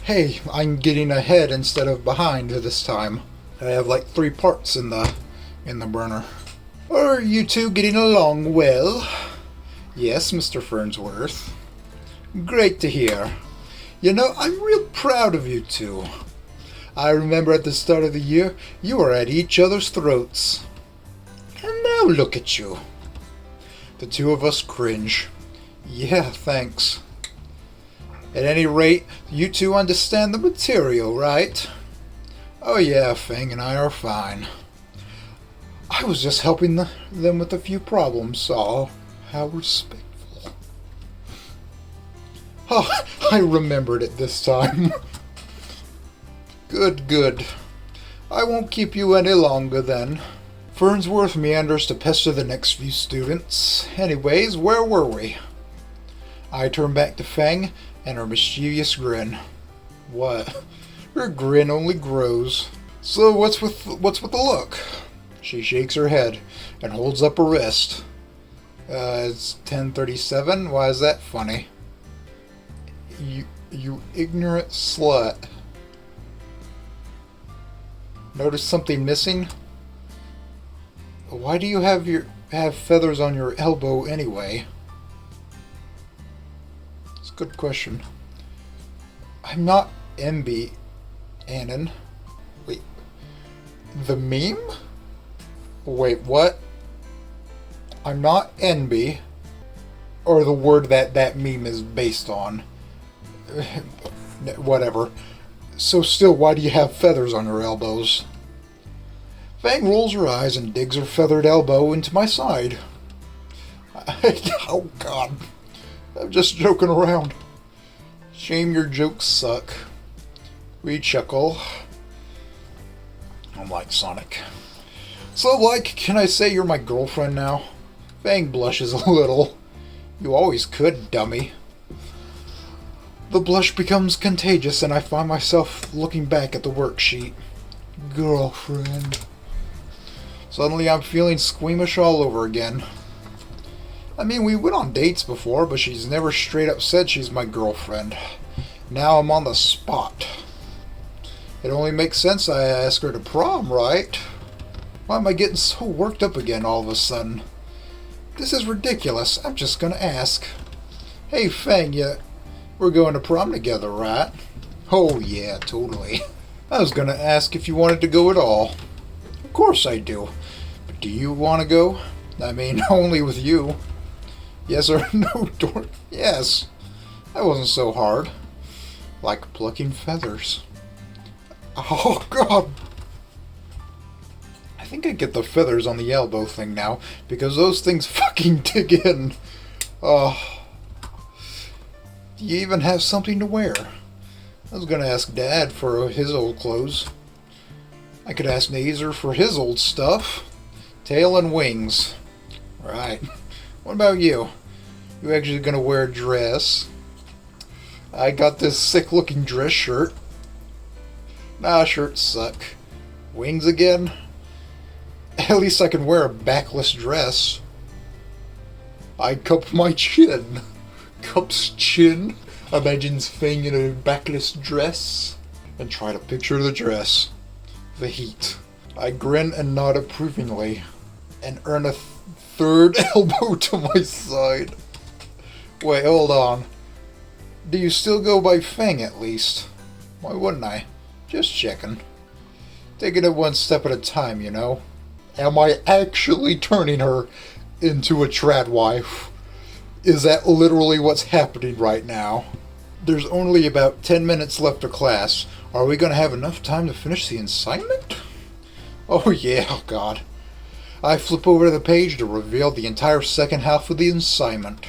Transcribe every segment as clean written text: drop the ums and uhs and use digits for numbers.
Hey, I'm getting ahead instead of behind this time. I have like 3 parts in the burner. Are you two getting along well? Yes, Mr. Fernsworth. Great to hear. You know, I'm real proud of you two. I remember at the start of the year, you were at each other's throats. And now look at you. The two of us cringe. Yeah, thanks. At any rate, you two understand the material, right? Oh yeah, Fang and I are fine. I was just helping them with a few problems, so how respectful. Oh, I remembered it this time. Good, good. I won't keep you any longer then. Fernsworth meanders to pester the next few students. Anyways, where were we? I turn back to Fang and her mischievous grin. What? Her grin only grows. So what's with the look? She shakes her head and holds up her wrist. It's 10:37. Why is that funny? You ignorant slut. Notice something missing? Why do you have feathers on your elbow anyway? It's a good question. I'm not MB, Annan. Wait. The meme? Wait, what? I'm not NB. Or the word that meme is based on. Whatever. So still, why do you have feathers on your elbows? Fang rolls her eyes and digs her feathered elbow into my side. Oh god. I'm just joking around. Shame your jokes suck. We chuckle. I'm like Sonic. So, like, can I say you're my girlfriend now? Fang blushes a little. You always could, dummy. The blush becomes contagious and I find myself looking back at the worksheet. Girlfriend. Suddenly I'm feeling squeamish all over again. I mean, we went on dates before, but she's never straight up said she's my girlfriend. Now I'm on the spot. It only makes sense I ask her to prom, right? Why am I getting so worked up again all of a sudden? This is ridiculous. I'm just gonna ask. Hey, Fang, we're going to prom together, right? Oh, yeah, totally. I was gonna ask if you wanted to go at all. Of course I do. But do you want to go? I mean, only with you. Yes or no, dork? Yes. That wasn't so hard. Like plucking feathers. Oh, God. I think I get the feathers on the elbow thing now, because those things fucking dig in. Oh. Do you even have something to wear? I was gonna ask Dad for his old clothes. I could ask Nazer for his old stuff. Tail and wings. Right. What about you? You actually gonna wear a dress? I got this sick looking dress shirt. Nah, shirts suck. Wings again? At least I can wear a backless dress. I cup my chin. Cups chin. Imagines Fang in a backless dress. And try to picture the dress. The heat. I grin and nod approvingly. And earn a third elbow to my side. Wait, hold on. Do you still go by Fang at least? Why wouldn't I? Just checking. Taking it one step at a time, you know. Am I actually turning her into a trad wife? Is that literally what's happening right now? There's only about 10 minutes left of class. Are we going to have enough time to finish the assignment? Oh yeah, oh god. I flip over to the page to reveal the entire second half of the assignment.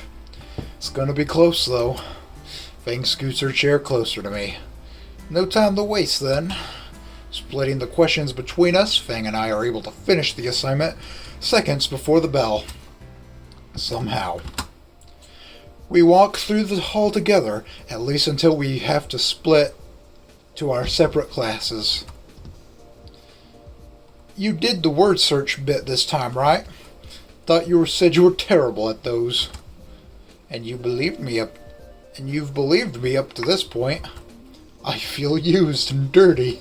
It's going to be close though. Fang scoots her chair closer to me. No time to waste then. Splitting the questions between us, Fang and I are able to finish the assignment seconds before the bell. Somehow. We walk through the hall together, at least until we have to split to our separate classes. You did the word search bit this time, right? Thought you said you were terrible at those. And you believed me And you've believed me up to this point. I feel used and dirty.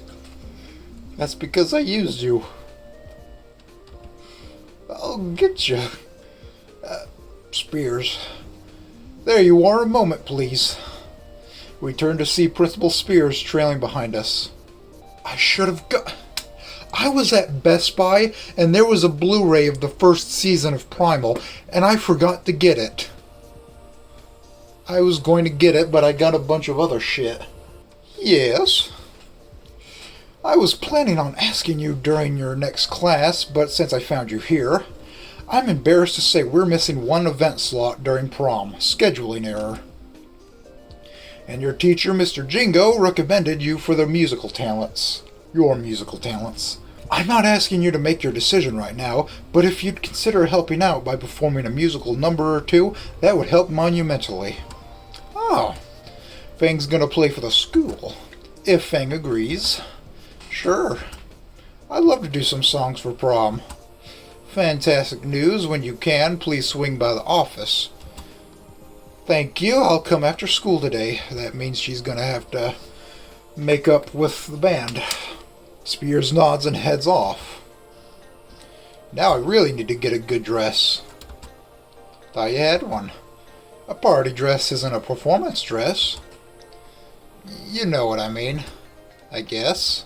That's because I used you. I'll get you. Spears. There you are. A moment, please. We turned to see Principal Spears trailing behind us. I should have got... I was at Best Buy, and there was a Blu-ray of the first season of Primal, and I forgot to get it. I was going to get it, but I got a bunch of other shit. Yes? I was planning on asking you during your next class, but since I found you here, I'm embarrassed to say we're missing one event slot during prom. Scheduling error. And your teacher, Mr. Jingo, recommended you for the musical talents. Your musical talents. I'm not asking you to make your decision right now, but if you'd consider helping out by performing a musical number or two, that would help monumentally. Oh, Fang's gonna play for the school. If Fang agrees. Sure. I'd love to do some songs for prom. Fantastic news. When you can, please swing by the office. Thank you. I'll come after school today. That means she's gonna have to make up with the band. Spears nods and heads off. Now I really need to get a good dress. Thought you had one. A party dress isn't a performance dress. You know what I mean, I guess.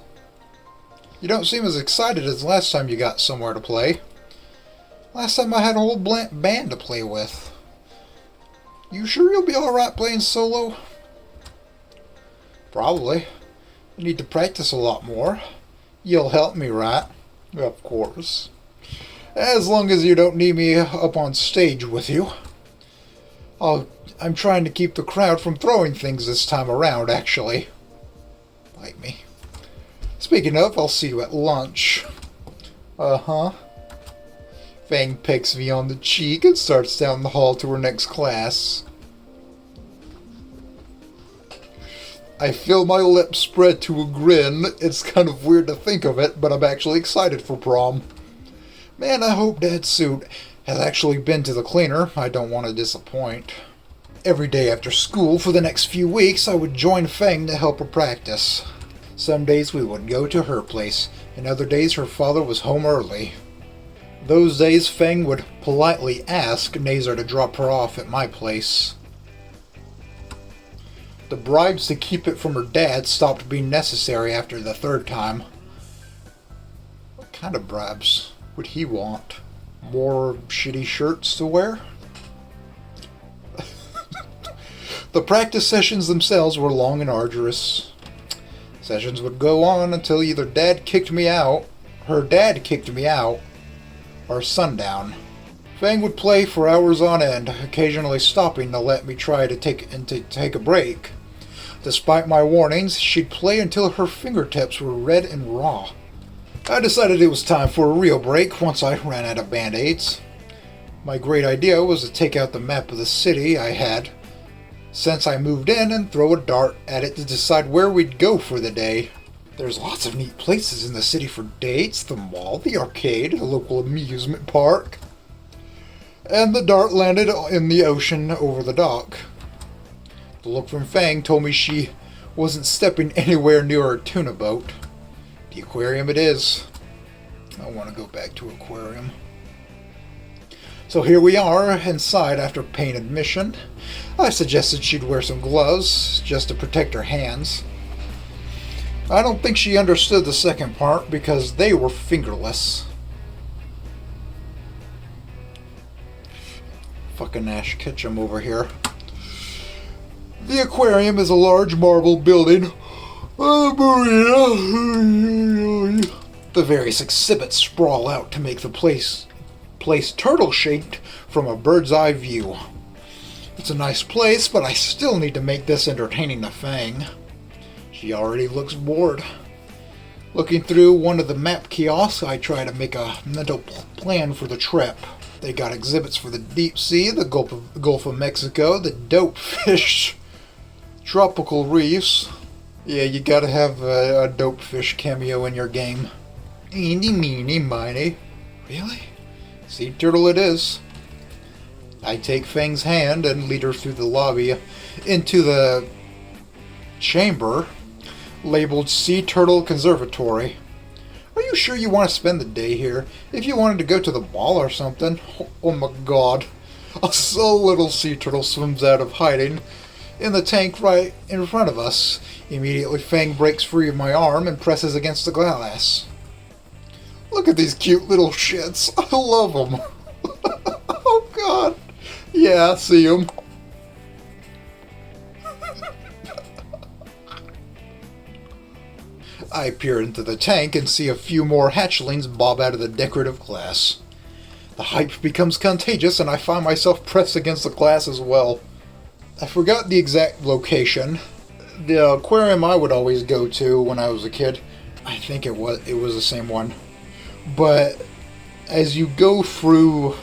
You don't seem as excited as last time you got somewhere to play. Last time I had a whole band to play with. You sure you'll be alright playing solo? Probably. I need to practice a lot more. You'll help me, right? Of course. As long as you don't need me up on stage with you. I'm trying to keep the crowd from throwing things this time around, actually. Bite me. Speaking of, I'll see you at lunch. Uh-huh. Fang pecks me on the cheek and starts down the hall to her next class. I feel my lips spread to a grin. It's kind of weird to think of it, but I'm actually excited for prom. Man, I hope Dad's suit has actually been to the cleaner. I don't want to disappoint. Every day after school for the next few weeks, I would join Fang to help her practice. Some days we would go to her place, and other days her father was home early. Those days Fang would politely ask Nazar to drop her off at my place. The bribes to keep it from her dad stopped being necessary after the third time. What kind of bribes would he want? More shitty shirts to wear? The practice sessions themselves were long and arduous. Sessions would go on until either her dad kicked me out, or sundown. Fang would play for hours on end, occasionally stopping to let me try to take a break. Despite my warnings, she'd play until her fingertips were red and raw. I decided it was time for a real break once I ran out of band-aids. My great idea was to take out the map of the city I had since I moved in and throw a dart at it to decide where we'd go for the day. There's lots of neat places in the city for dates: the mall, the arcade, the local amusement park. And the dart landed in the ocean over the dock. The look from Fang told me she wasn't stepping anywhere near her tuna boat. The aquarium it is. I want to go back to aquarium. So here we are, inside after paying admission. I suggested she'd wear some gloves, just to protect her hands. I don't think she understood the second part, because they were fingerless. Fucking Ash Ketchum over here. The aquarium is a large marble building. The various exhibits sprawl out to make the place turtle-shaped from a bird's eye view. It's a nice place, but I still need to make this entertaining to Fang. She already looks bored. Looking through one of the map kiosks, I try to make a mental plan for the trip. They got exhibits for the deep sea, the Gulf of Mexico, the dope fish, tropical reefs. Yeah, you gotta have a dope fish cameo in your game. Eeny, meeny, miny. Really? Sea turtle it is. I take Fang's hand and lead her through the lobby into the chamber labeled Sea Turtle Conservatory. Are you sure you want to spend the day here? If you wanted to go to the mall or something. Oh my god. A little sea turtle swims out of hiding in the tank right in front of us. Immediately Fang breaks free of my arm and presses against the glass. Look at these cute little shits. I love them. Oh god. Yeah, I see them. I peer into the tank and see a few more hatchlings bob out of the decorative glass. The hype becomes contagious and I find myself pressed against the glass as well. I forgot the exact location. The aquarium I would always go to when I was a kid, I think it was the same one. But as you go through,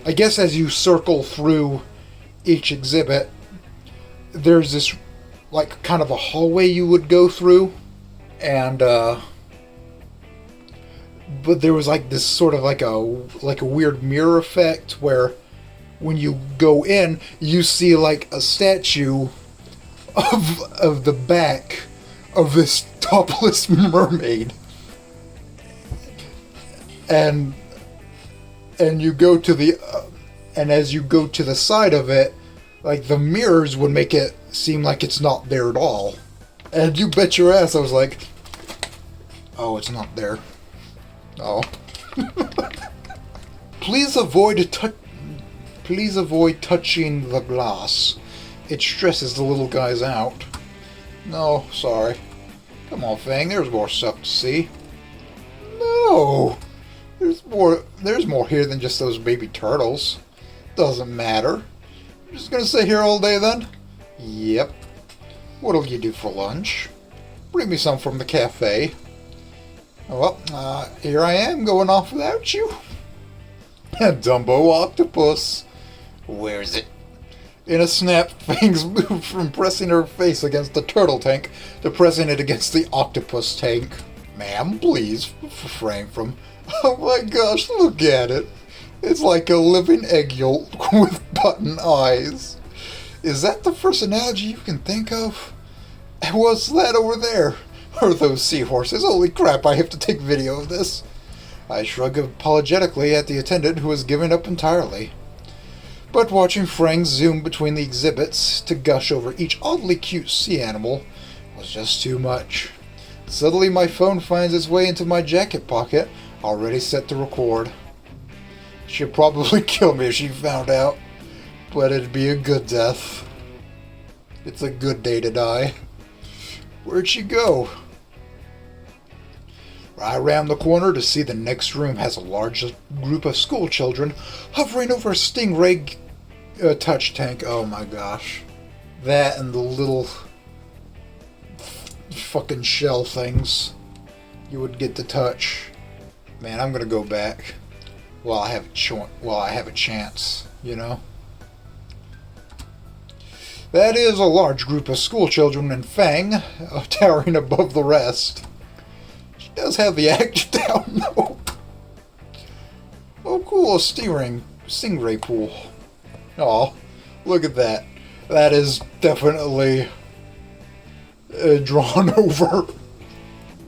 I guess as you circle through each exhibit, there's this like kind of a hallway you would go through. And but there was like this sort of like a weird mirror effect where when you go in, you see like a statue of the back of this topless mermaid, and you go to the and as you go to the side of it, like the mirrors would make it seem like it's not there at all. And you bet your ass I was like, oh, it's not there. Oh. Please avoid touching the glass. It stresses the little guys out. No, sorry. Come on, Fang, there's more stuff to see. No! There's more here than just those baby turtles. Doesn't matter. You're just gonna sit here all day then? Yep. What'll you do for lunch? Bring me some from the cafe. Well, here I am going off without you. Dumbo octopus. Where is it? In a snap, Fangs moved from pressing her face against the turtle tank to pressing it against the octopus tank. Ma'am, please refrain from... Oh my gosh, look at it. It's like a living egg yolk with button eyes. Is that the first analogy you can think of? And what's that over there? Are those seahorses? Holy crap, I have to take video of this. I shrug apologetically at the attendant who has given up entirely. But watching Frank zoom between the exhibits to gush over each oddly cute sea animal was just too much. Suddenly my phone finds its way into my jacket pocket, already set to record. She'd probably kill me if she found out, but it'd be a good death. It's a good day to die. Where'd she go? Right around the corner to see the next room has a large group of school children hovering over a stingray touch tank. Oh my gosh. That and the little fucking shell things you would get to touch. Man, I'm gonna go back while I have a chance, you know? That is a large group of school children and Fang, towering above the rest. She does have the act down, though. Oh, cool, a stingray pool. Aw, look at that. That is definitely drawn over.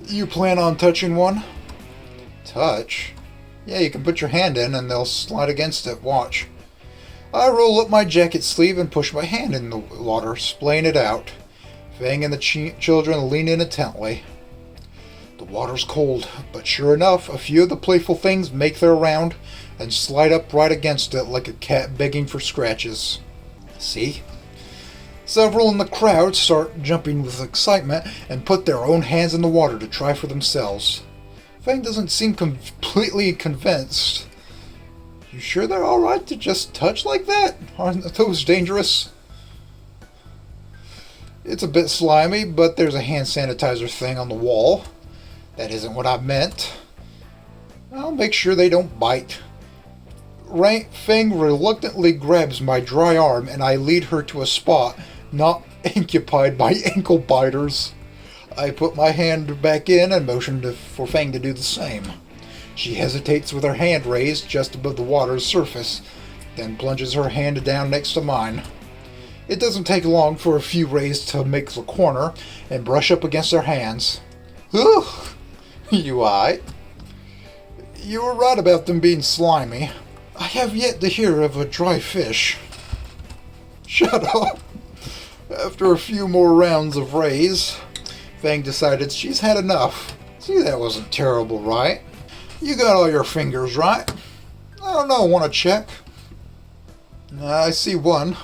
You plan on touching one? Touch? Yeah, you can put your hand in and they'll slide against it. Watch. I roll up my jacket sleeve and push my hand in the water, splaying it out. Fang and the children lean in intently. The water's cold, but sure enough, a few of the playful things make their round and slide up right against it like a cat begging for scratches. See? Several in the crowd start jumping with excitement and put their own hands in the water to try for themselves. Fang doesn't seem completely convinced. You sure they're alright to just touch like that? Aren't those dangerous? It's a bit slimy, but there's a hand sanitizer thing on the wall. That isn't what I meant. I'll make sure they don't bite. Fang reluctantly grabs my dry arm and I lead her to a spot not occupied by ankle biters. I put my hand back in and motion for Fang to do the same. She hesitates with her hand raised just above the water's surface, then plunges her hand down next to mine. It doesn't take long for a few rays to make the corner and brush up against her hands. Ooh, you alright? You were right about them being slimy. I have yet to hear of a dry fish. Shut up. After a few more rounds of rays, Fang decided she's had enough. See, that wasn't terrible, right? You got all your fingers right. I don't know, want to check? I see one.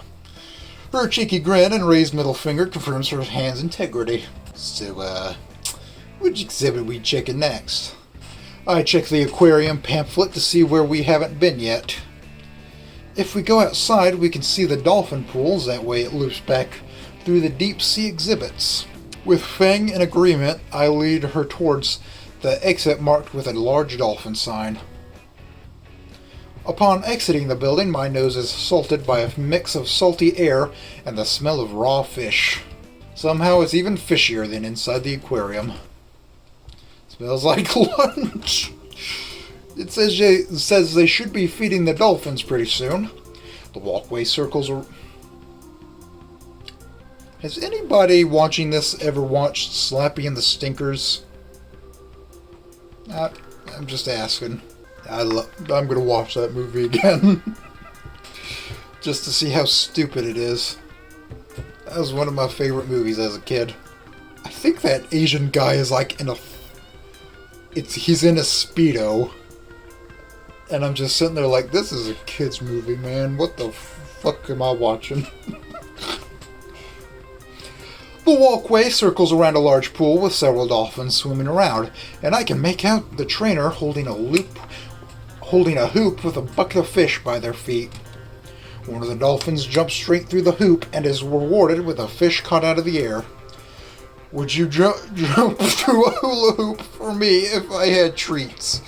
Her cheeky grin and raised middle finger confirms her hand's integrity. So, which exhibit we checking next? I check the aquarium pamphlet to see where we haven't been yet. If we go outside, we can see the dolphin pools. That way it loops back through the deep sea exhibits. With Fang in agreement, I lead her towards the exit marked with a large dolphin sign. Upon exiting the building, my nose is assaulted by a mix of salty air and the smell of raw fish. Somehow it's even fishier than inside the aquarium. Smells like lunch. It says they should be feeding the dolphins pretty soon. The walkway circles are... Has anybody watching this ever watched Slappy and the Stinkers? I'm just asking. I'm going to watch that movie again. Just to see how stupid it is. That was one of my favorite movies as a kid. I think that Asian guy is like in a... He's in a Speedo. And I'm just sitting there like, this is a kid's movie, man. What the fuck am I watching? The walkway circles around a large pool with several dolphins swimming around, and I can make out the trainer holding a hoop with a bucket of fish by their feet. One of the dolphins jumps straight through the hoop and is rewarded with a fish caught out of the air. Would you jump through a hula hoop for me if I had treats?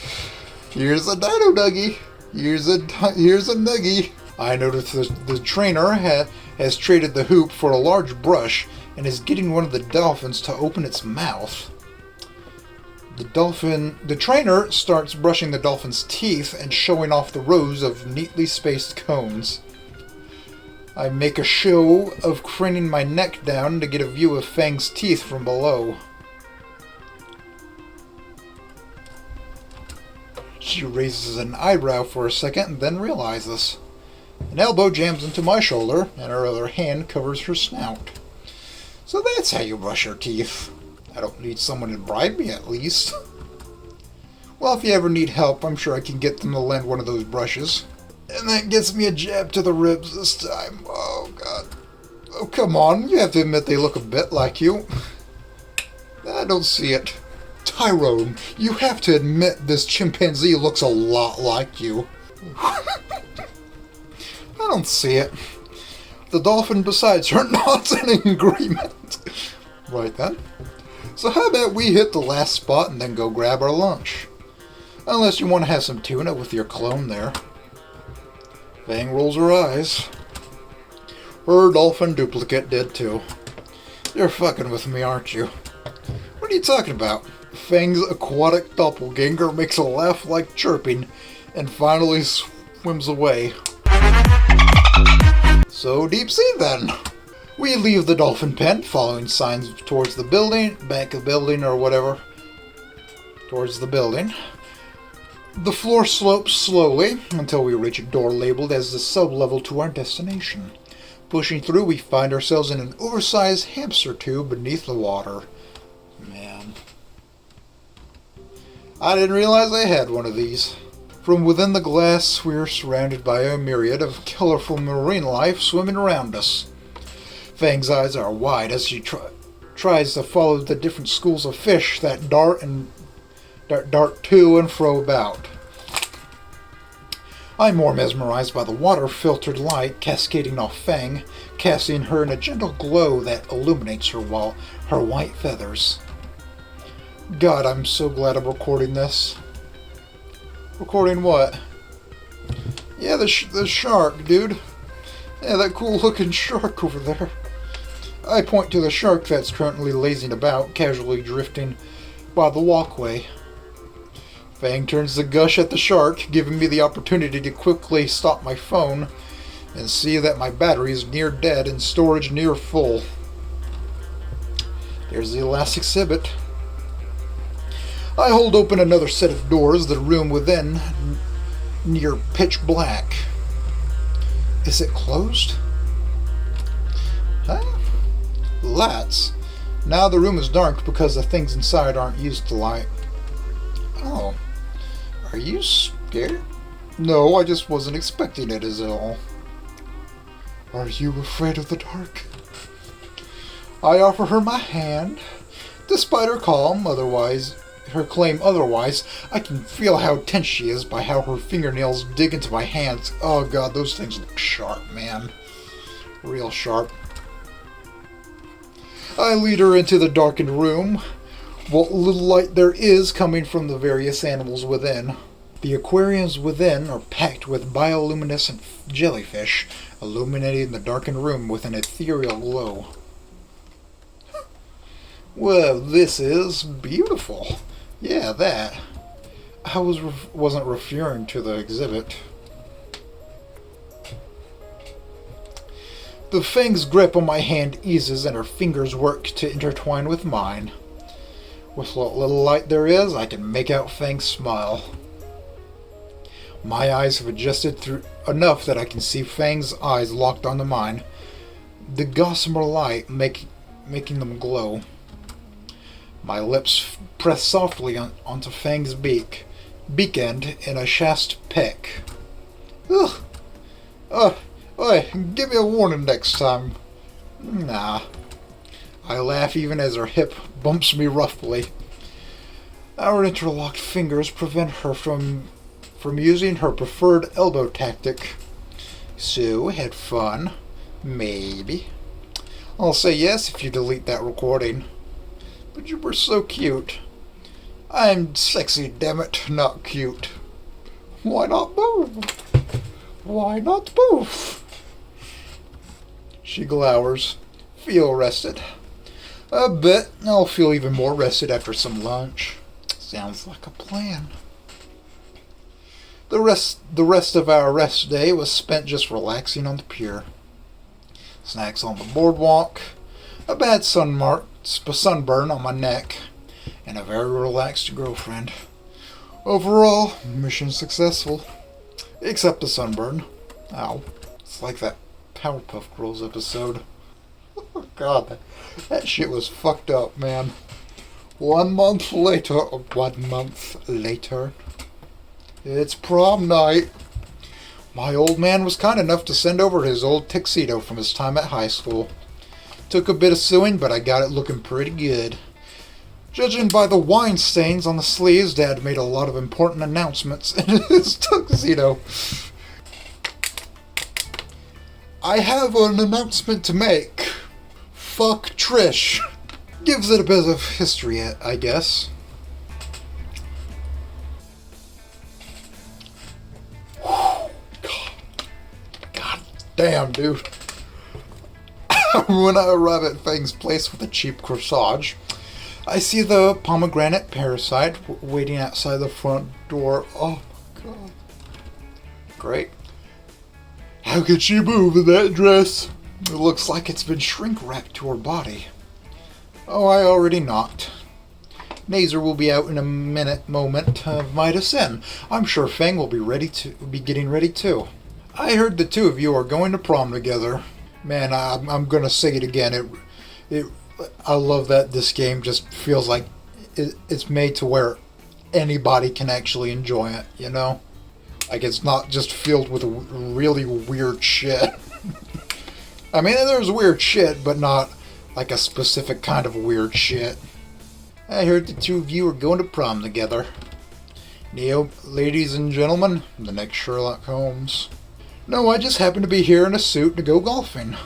Here's a dino nuggie. Here's a nuggie. I noticed the trainer has traded the hoop for a large brush and is getting one of the dolphins to open its mouth. The trainer starts brushing the dolphin's teeth and showing off the rows of neatly spaced cones. I make a show of craning my neck down to get a view of Fang's teeth from below. She raises an eyebrow for a second and then realizes. An elbow jams into my shoulder and her other hand covers her snout. So that's how you brush your teeth. I don't need someone to bribe me, at least. Well, if you ever need help, I'm sure I can get them to lend one of those brushes. And that gets me a jab to the ribs this time. Oh, God. Oh, come on. You have to admit they look a bit like you. I don't see it. Tyrone, you have to admit this chimpanzee looks a lot like you. I don't see it. The dolphin besides her nods in agreement. Right then. So how about we hit the last spot and then go grab our lunch? Unless you want to have some tuna with your clone there. Fang rolls her eyes. Her dolphin duplicate did too. You're fucking with me, aren't you? What are you talking about? Fang's aquatic doppelganger makes a laugh like chirping and finally swims away. So deep sea then. We leave the dolphin pen, following signs towards the building, back of the building or whatever. Towards the building. The floor slopes slowly until we reach a door labeled as the sub-level to our destination. Pushing through, we find ourselves in an oversized hamster tube beneath the water. Man. I didn't realize I had one of these. From within the glass, we are surrounded by a myriad of colorful marine life swimming around us. Fang's eyes are wide as she tries to follow the different schools of fish that dart to and fro about. I'm more mesmerized by the water-filtered light cascading off Fang, casting her in a gentle glow that illuminates her white feathers. God, I'm so glad I'm recording this. Recording what? Yeah, the shark, dude. Yeah, that cool-looking shark over there. I point to the shark that's currently lazing about, casually drifting by the walkway. Fang turns to gush at the shark, giving me the opportunity to quickly stop my phone and see that my battery is near dead and storage near full. There's the last exhibit. I hold open another set of doors, the room within near pitch black. Is it closed? Huh? Lights. Now the room is dark because the things inside aren't used to light. Oh. Are you scared? No, I just wasn't expecting it is all. Are you afraid of the dark? I offer her my hand. Despite her claim otherwise, I can feel how tense she is by how her fingernails dig into my hands. Oh god, those things look sharp, man. Real sharp. I lead her into the darkened room. What little light there is coming from the various animals within. The aquariums within are packed with bioluminescent jellyfish, illuminating the darkened room with an ethereal glow. Well, this is beautiful. Yeah, that. I wasn't referring to the exhibit. The Fang's grip on my hand eases and her fingers work to intertwine with mine. With what little light there is, I can make out Fang's smile. My eyes have adjusted through enough that I can see Fang's eyes locked onto mine. The gossamer light making them glow. My lips press softly onto Fang's beak end in a chaste peck. Ugh. Oi, give me a warning next time. Nah. I laugh even as her hip bumps me roughly. Our interlocked fingers prevent her from using her preferred elbow tactic. So, had fun? Maybe. I'll say yes if you delete that recording. But you were so cute. I'm sexy, dammit, not cute. Why not move? Why not move? She glowers. Feel rested. I bet I'll feel even more rested after some lunch. Sounds like a plan. The rest of our rest day was spent just relaxing on the pier. Snacks on the boardwalk, a bad sunburn on my neck, and a very relaxed girlfriend. Overall, mission successful. Except the sunburn. Ow. It's like that Powerpuff Girls episode. Oh god, that shit was fucked up, man. 1 month later, it's prom night. My old man was kind enough to send over his old tuxedo from his time at high school. Took a bit of sewing, but I got it looking pretty good. Judging by the wine stains on the sleeves, Dad made a lot of important announcements in his tuxedo. I have an announcement to make. Fuck Trish. Gives it a bit of history, I guess. God damn, dude. When I arrive at Fang's place with a cheap corsage, I see the pomegranate parasite waiting outside the front door. Oh my god. Great. How could she move in that dress? It looks like it's been shrink-wrapped to her body. Oh, I already knocked. Nazer will be out in a moment of Midas Sin. I'm sure Fang will be getting ready too. I heard the two of you are going to prom together. Man, I'm gonna say it again. I love that this game just feels like it's made to where anybody can actually enjoy it, you know? Like, it's not just filled with really weird shit. I mean, there's weird shit, but not like a specific kind of weird shit. I heard the two of you are going to prom together. Ladies and gentlemen, the next Sherlock Holmes. No, I just happen to be here in a suit to go golfing.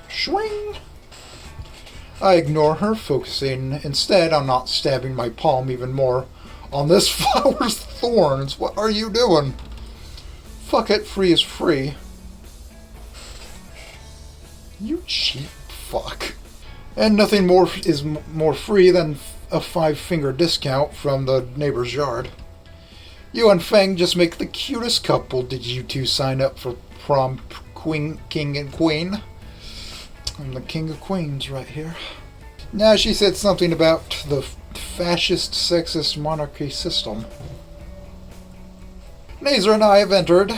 Swing! I ignore her, focusing instead on not stabbing my palm even more on this flower's thorns. What are you doing? Fuck it, free is free. You cheap fuck. And nothing more is more free than a 5-finger discount from the neighbor's yard. You and Fang just make the cutest couple. Did you two sign up for prom king and queen? I'm the king of queens right here. Now she said something about the fascist, sexist monarchy system. Nazer and I have entered,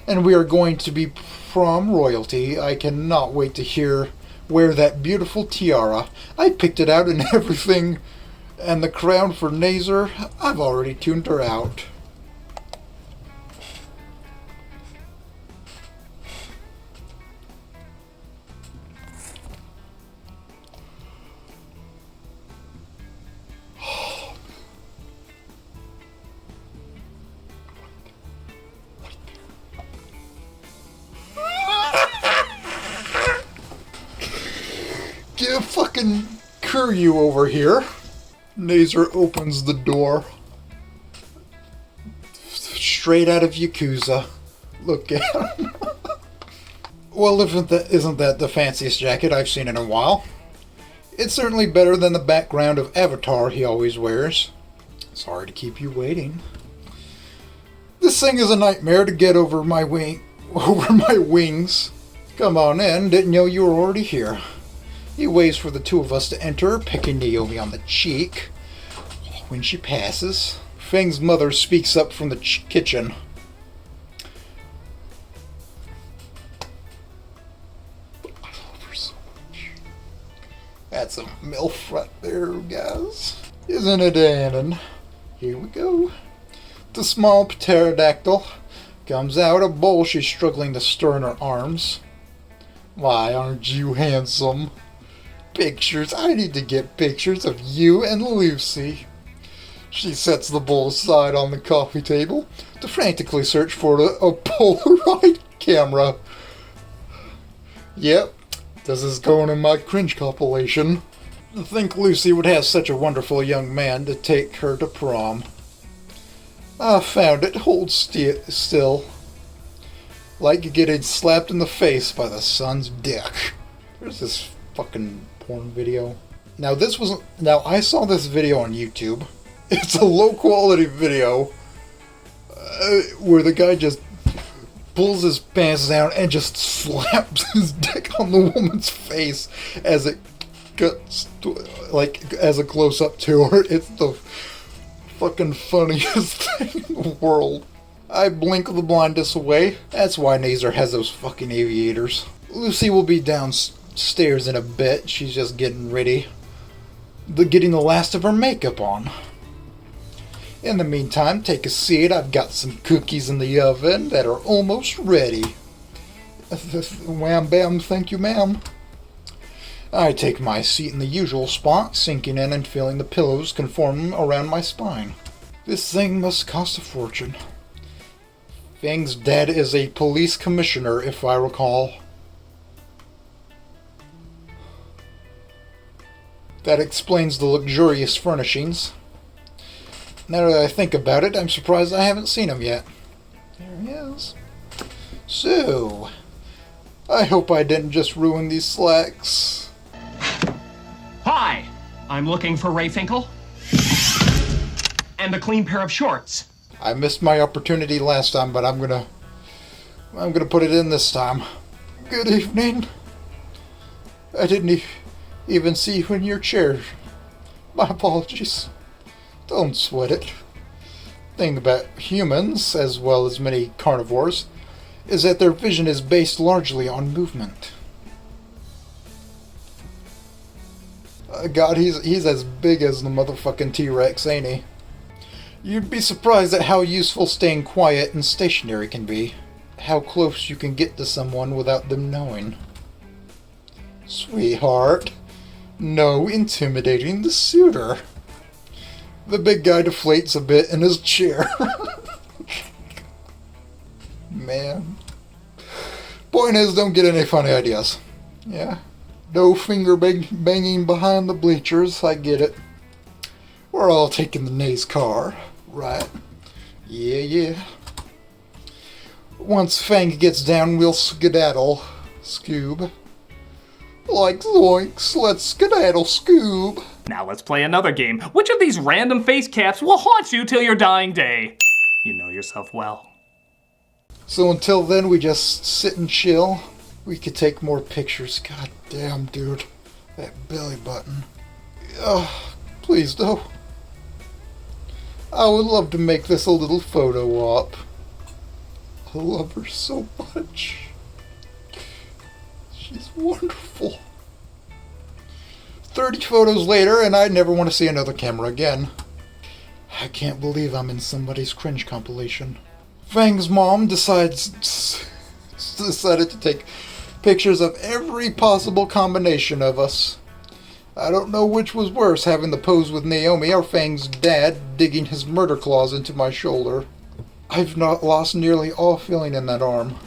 and we are going to be prom royalty. I cannot wait to wear that beautiful tiara. I picked it out and everything. And the crown for Nazer, I've already tuned her out. Get a fucking curlew over here. Nazer opens the door. Straight out of Yakuza. Look at him. Well, isn't that the fanciest jacket I've seen in a while? It's certainly better than the background of Avatar he always wears. Sorry to keep you waiting. This thing is a nightmare to get over my wings. Come on in, didn't know you were already here. He waits for the two of us to enter, pecking Naomi on the cheek. When she passes, Fang's mother speaks up from the kitchen. I love her so much. That's a MILF right there, guys. Isn't it, Annan? Here we go. The small pterodactyl comes out, a bowl she's struggling to stir in her arms. Why aren't you handsome? Pictures. I need to get pictures of you and Lucy. She sets the bowl aside on the coffee table to frantically search for a Polaroid camera. Yep, this is going in my cringe compilation. To think Lucy would have such a wonderful young man to take her to prom. I found it. Hold still. Like getting slapped in the face by the sun's dick. There's this fucking porn video. Now I saw this video on YouTube. It's a low quality video where the guy just pulls his pants down and just slaps his dick on the woman's face as it cuts as a close up to her. It's the fucking funniest thing in the world. I blink the blindness away. That's why Nazer has those fucking aviators. Lucy will be downstairs in a bit. She's just getting ready. Getting the last of her makeup on. In the meantime, take a seat. I've got some cookies in the oven that are almost ready. Wham bam, thank you ma'am. I take my seat in the usual spot, sinking in and feeling the pillows conform around my spine. This thing must cost a fortune. Fang's dad is a police commissioner, if I recall. That explains the luxurious furnishings. Now that I think about it, I'm surprised I haven't seen him yet. There he is. So, I hope I didn't just ruin these slacks. Hi, I'm looking for Ray Finkel. And a clean pair of shorts. I missed my opportunity last time, but I'm gonna put it in this time. Good evening. I didn't even see you in your chair. My apologies. Don't sweat it. Thing about humans, as well as many carnivores, is that their vision is based largely on movement. God, he's as big as the motherfucking T-Rex, ain't he? You'd be surprised at how useful staying quiet and stationary can be. How close you can get to someone without them knowing. Sweetheart, no intimidating the suitor. The big guy deflates a bit in his chair. Man. Point is, don't get any funny ideas. Yeah. No finger banging behind the bleachers, I get it. We're all taking the Naze car, right? Yeah. Once Fang gets down, we'll skedaddle. Scoob. Like zoinks, let's skedaddle, Scoob. Now let's play another game. Which of these random face caps will haunt you till your dying day? You know yourself well. So until then, we just sit and chill. We could take more pictures. God damn, dude. That belly button. Ugh, please, though. I would love to make this a little photo op. I love her so much. She's wonderful. 30 photos later, and I never want to see another camera again. I can't believe I'm in somebody's cringe compilation. Fang's mom decided to take pictures of every possible combination of us. I don't know which was worse, having the pose with Naomi or Fang's dad digging his murder claws into my shoulder. I've not lost nearly all feeling in that arm.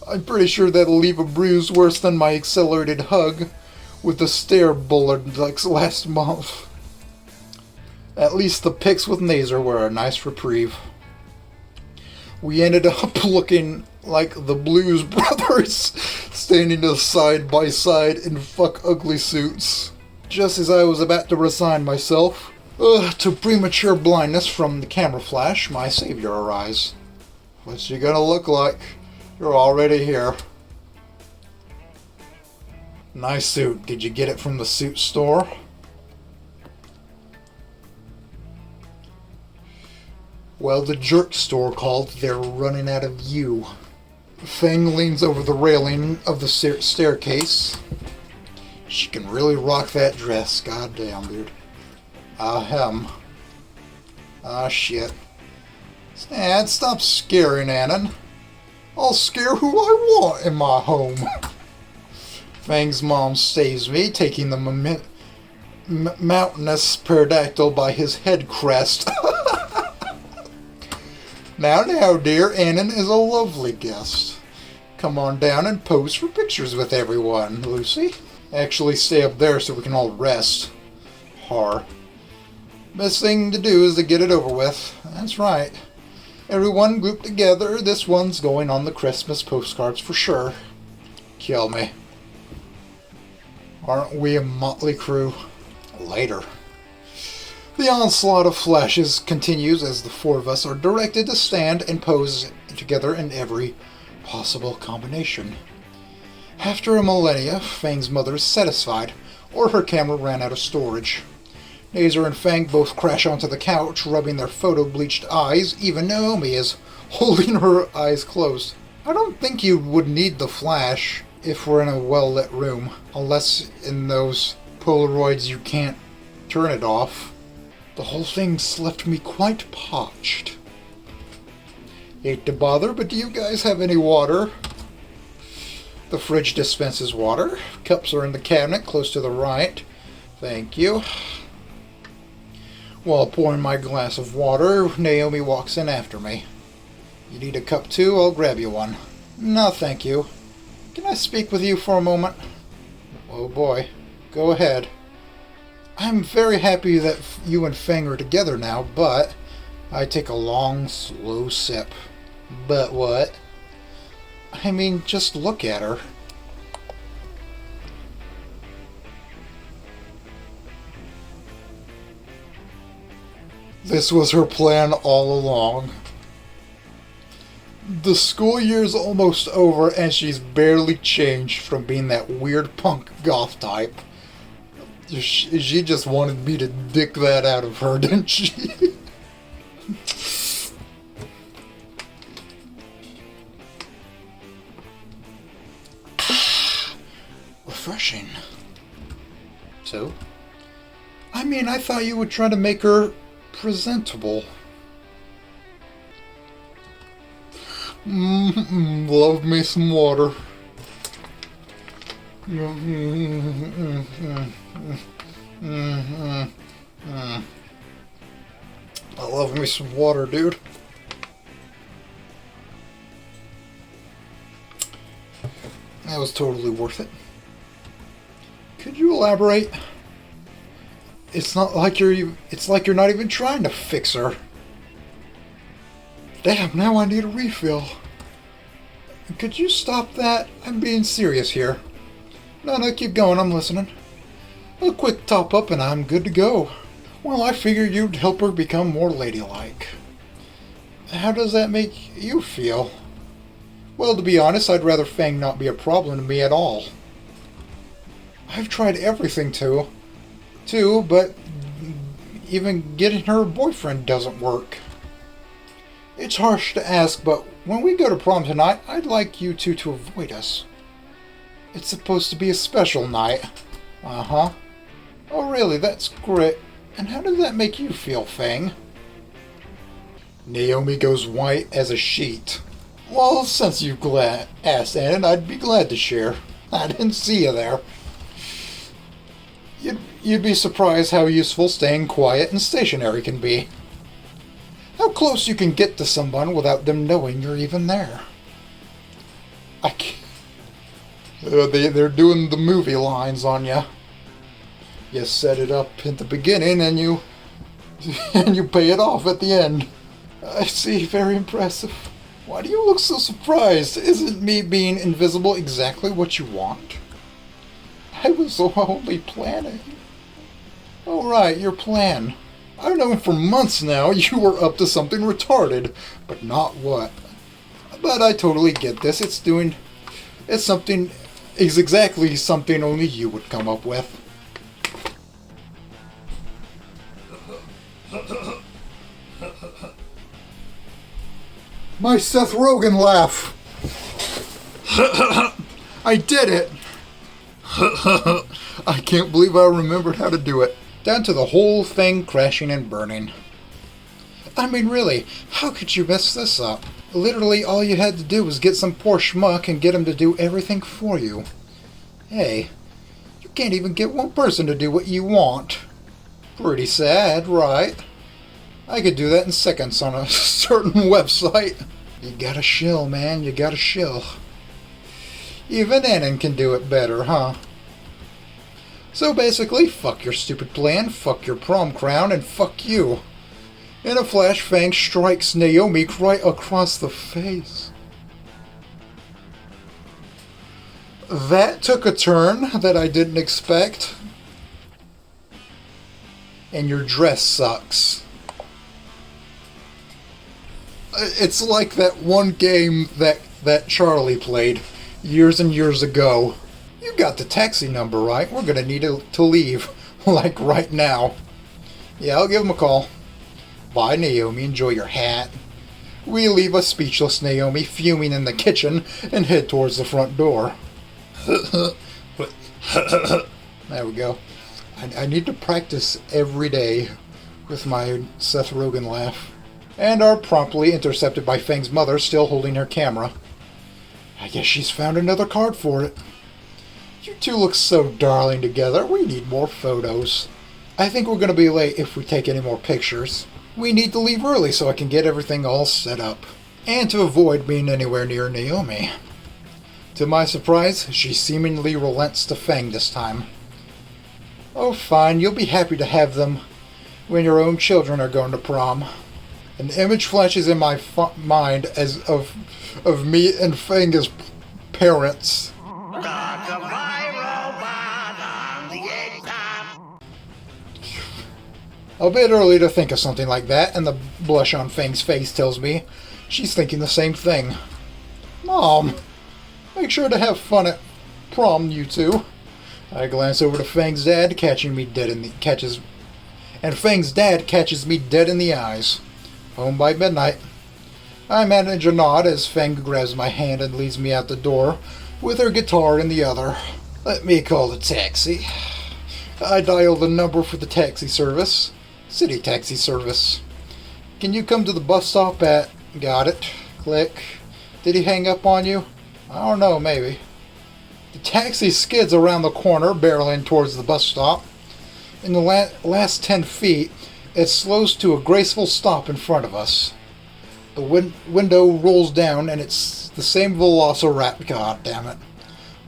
I'm pretty sure that'll leave a bruise worse than my accelerated hug with the stair bullet like last month. At least the pics with Nazer were a nice reprieve. We ended up looking like the Blues Brothers, standing side by side in fuck ugly suits. Just as I was about to resign myself to premature blindness from the camera flash, my savior arrives. What's she gonna look like? You're already here. Nice suit. Did you get it from the suit store? Well, the jerk store called. They're running out of you. Fang leans over the railing of the staircase. She can really rock that dress. Goddamn, dude. Ahem. Ah, shit. Dad, stop scaring Annan. I'll scare who I want in my home. Fang's mom staves me, taking the mountainous pterodactyl by his head crest. Now, dear, Annan is a lovely guest. Come on down and pose for pictures with everyone, Lucy. Actually, stay up there so we can all rest. Har. Best thing to do is to get it over with. That's right. Everyone grouped together. This one's going on the Christmas postcards for sure. Kill me. Aren't we a motley crew? Later. The onslaught of flashes continues as the four of us are directed to stand and pose together in every possible combination. After a millennia, Fang's mother is satisfied, or her camera ran out of storage. Nazer and Fang both crash onto the couch, rubbing their photo-bleached eyes. Even Naomi is holding her eyes closed. I don't think you would need the flash if we're in a well-lit room, unless in those Polaroids you can't turn it off. The whole thing's left me quite parched. Hate to bother, but do you guys have any water? The fridge dispenses water. Cups are in the cabinet close to the right. Thank you. While pouring my glass of water, Naomi walks in after me. You need a cup too? I'll grab you one. No, thank you. Can I speak with you for a moment? Oh boy. Go ahead. I'm very happy that you and Fang are together now, but... I take a long, slow sip. But what? I mean, just look at her. This was her plan all along. The school year's almost over and she's barely changed from being that weird punk goth type. She just wanted me to dick that out of her, didn't she? Refreshing. So? I mean, I thought you would try to make her presentable. Love me some water. I love me some water, dude. That was totally worth it. Could you elaborate? It's not like it's like you're not even trying to fix her. Damn, now I need a refill. Could you stop that? I'm being serious here. No, keep going, I'm listening. A quick top-up and I'm good to go. Well, I figured you'd help her become more ladylike. How does that make you feel? Well, to be honest, I'd rather Fang not be a problem to me at all. I've tried everything too, but even getting her a boyfriend doesn't work. It's harsh to ask, but when we go to prom tonight, I'd like you two to avoid us. It's supposed to be a special night. Uh-huh. Oh, really? That's great. And how does that make you feel, Fang? Naomi goes white as a sheet. Well, since you asked, Ann, I'd be glad to share. I didn't see you there. You'd be surprised how useful staying quiet and stationary can be. How close you can get to someone without them knowing you're even there. I can't... they're doing the movie lines on you. You set it up at the beginning and you pay it off at the end. I see, very impressive. Why do you look so surprised? Isn't me being invisible exactly what you want? I was only planning. Oh right, your plan. I've known for months now you were up to something retarded, but not what. But I totally get this. It's exactly something only you would come up with. My Seth Rogen laugh. I did it. I can't believe I remembered how to do it. Down to the whole thing crashing and burning. I mean, really, how could you mess this up? Literally, all you had to do was get some poor schmuck and get him to do everything for you. Hey, you can't even get one person to do what you want. Pretty sad, right? I could do that in seconds on a certain website. You gotta shill, man, you gotta shill. Even Annan can do it better, huh? So basically, fuck your stupid plan, fuck your prom crown, and fuck you. In a flash, Fang strikes Naomi right across the face. That took a turn that I didn't expect. And your dress sucks. It's like that one game that Charlie played years and years ago. You got the taxi number, right? We're gonna need to leave, like right now. Yeah, I'll give him a call. Bye, Naomi. Enjoy your hat. We leave a speechless Naomi fuming in the kitchen and head towards the front door. There we go. I need to practice every day with my Seth Rogen laugh. And are promptly intercepted by Fang's mother still holding her camera. I guess she's found another card for it. You two look so darling together. We need more photos. I think we're going to be late if we take any more pictures. We need to leave early so I can get everything all set up. And to avoid being anywhere near Naomi. To my surprise, she seemingly relents to Fang this time. Oh fine, you'll be happy to have them when your own children are going to prom. An image flashes in my mind as of me and Fang as parents. A bit early to think of something like that, and the blush on Fang's face tells me she's thinking the same thing. Mom, make sure to have fun at prom, you two. I glance over to Fang's dad, and Fang's dad catches me dead in the eyes. Home by midnight. I manage a nod as Fang grabs my hand and leads me out the door, with her guitar in the other. Let me call the taxi. I dial the number for the taxi service. City taxi service. Can you come to the bus stop at... Got it. Click. Did he hang up on you? I don't know, maybe. The taxi skids around the corner, barreling towards the bus stop. In the last 10 feet, it slows to a graceful stop in front of us. The window rolls down, and it's the same Velociraptor. God damn it.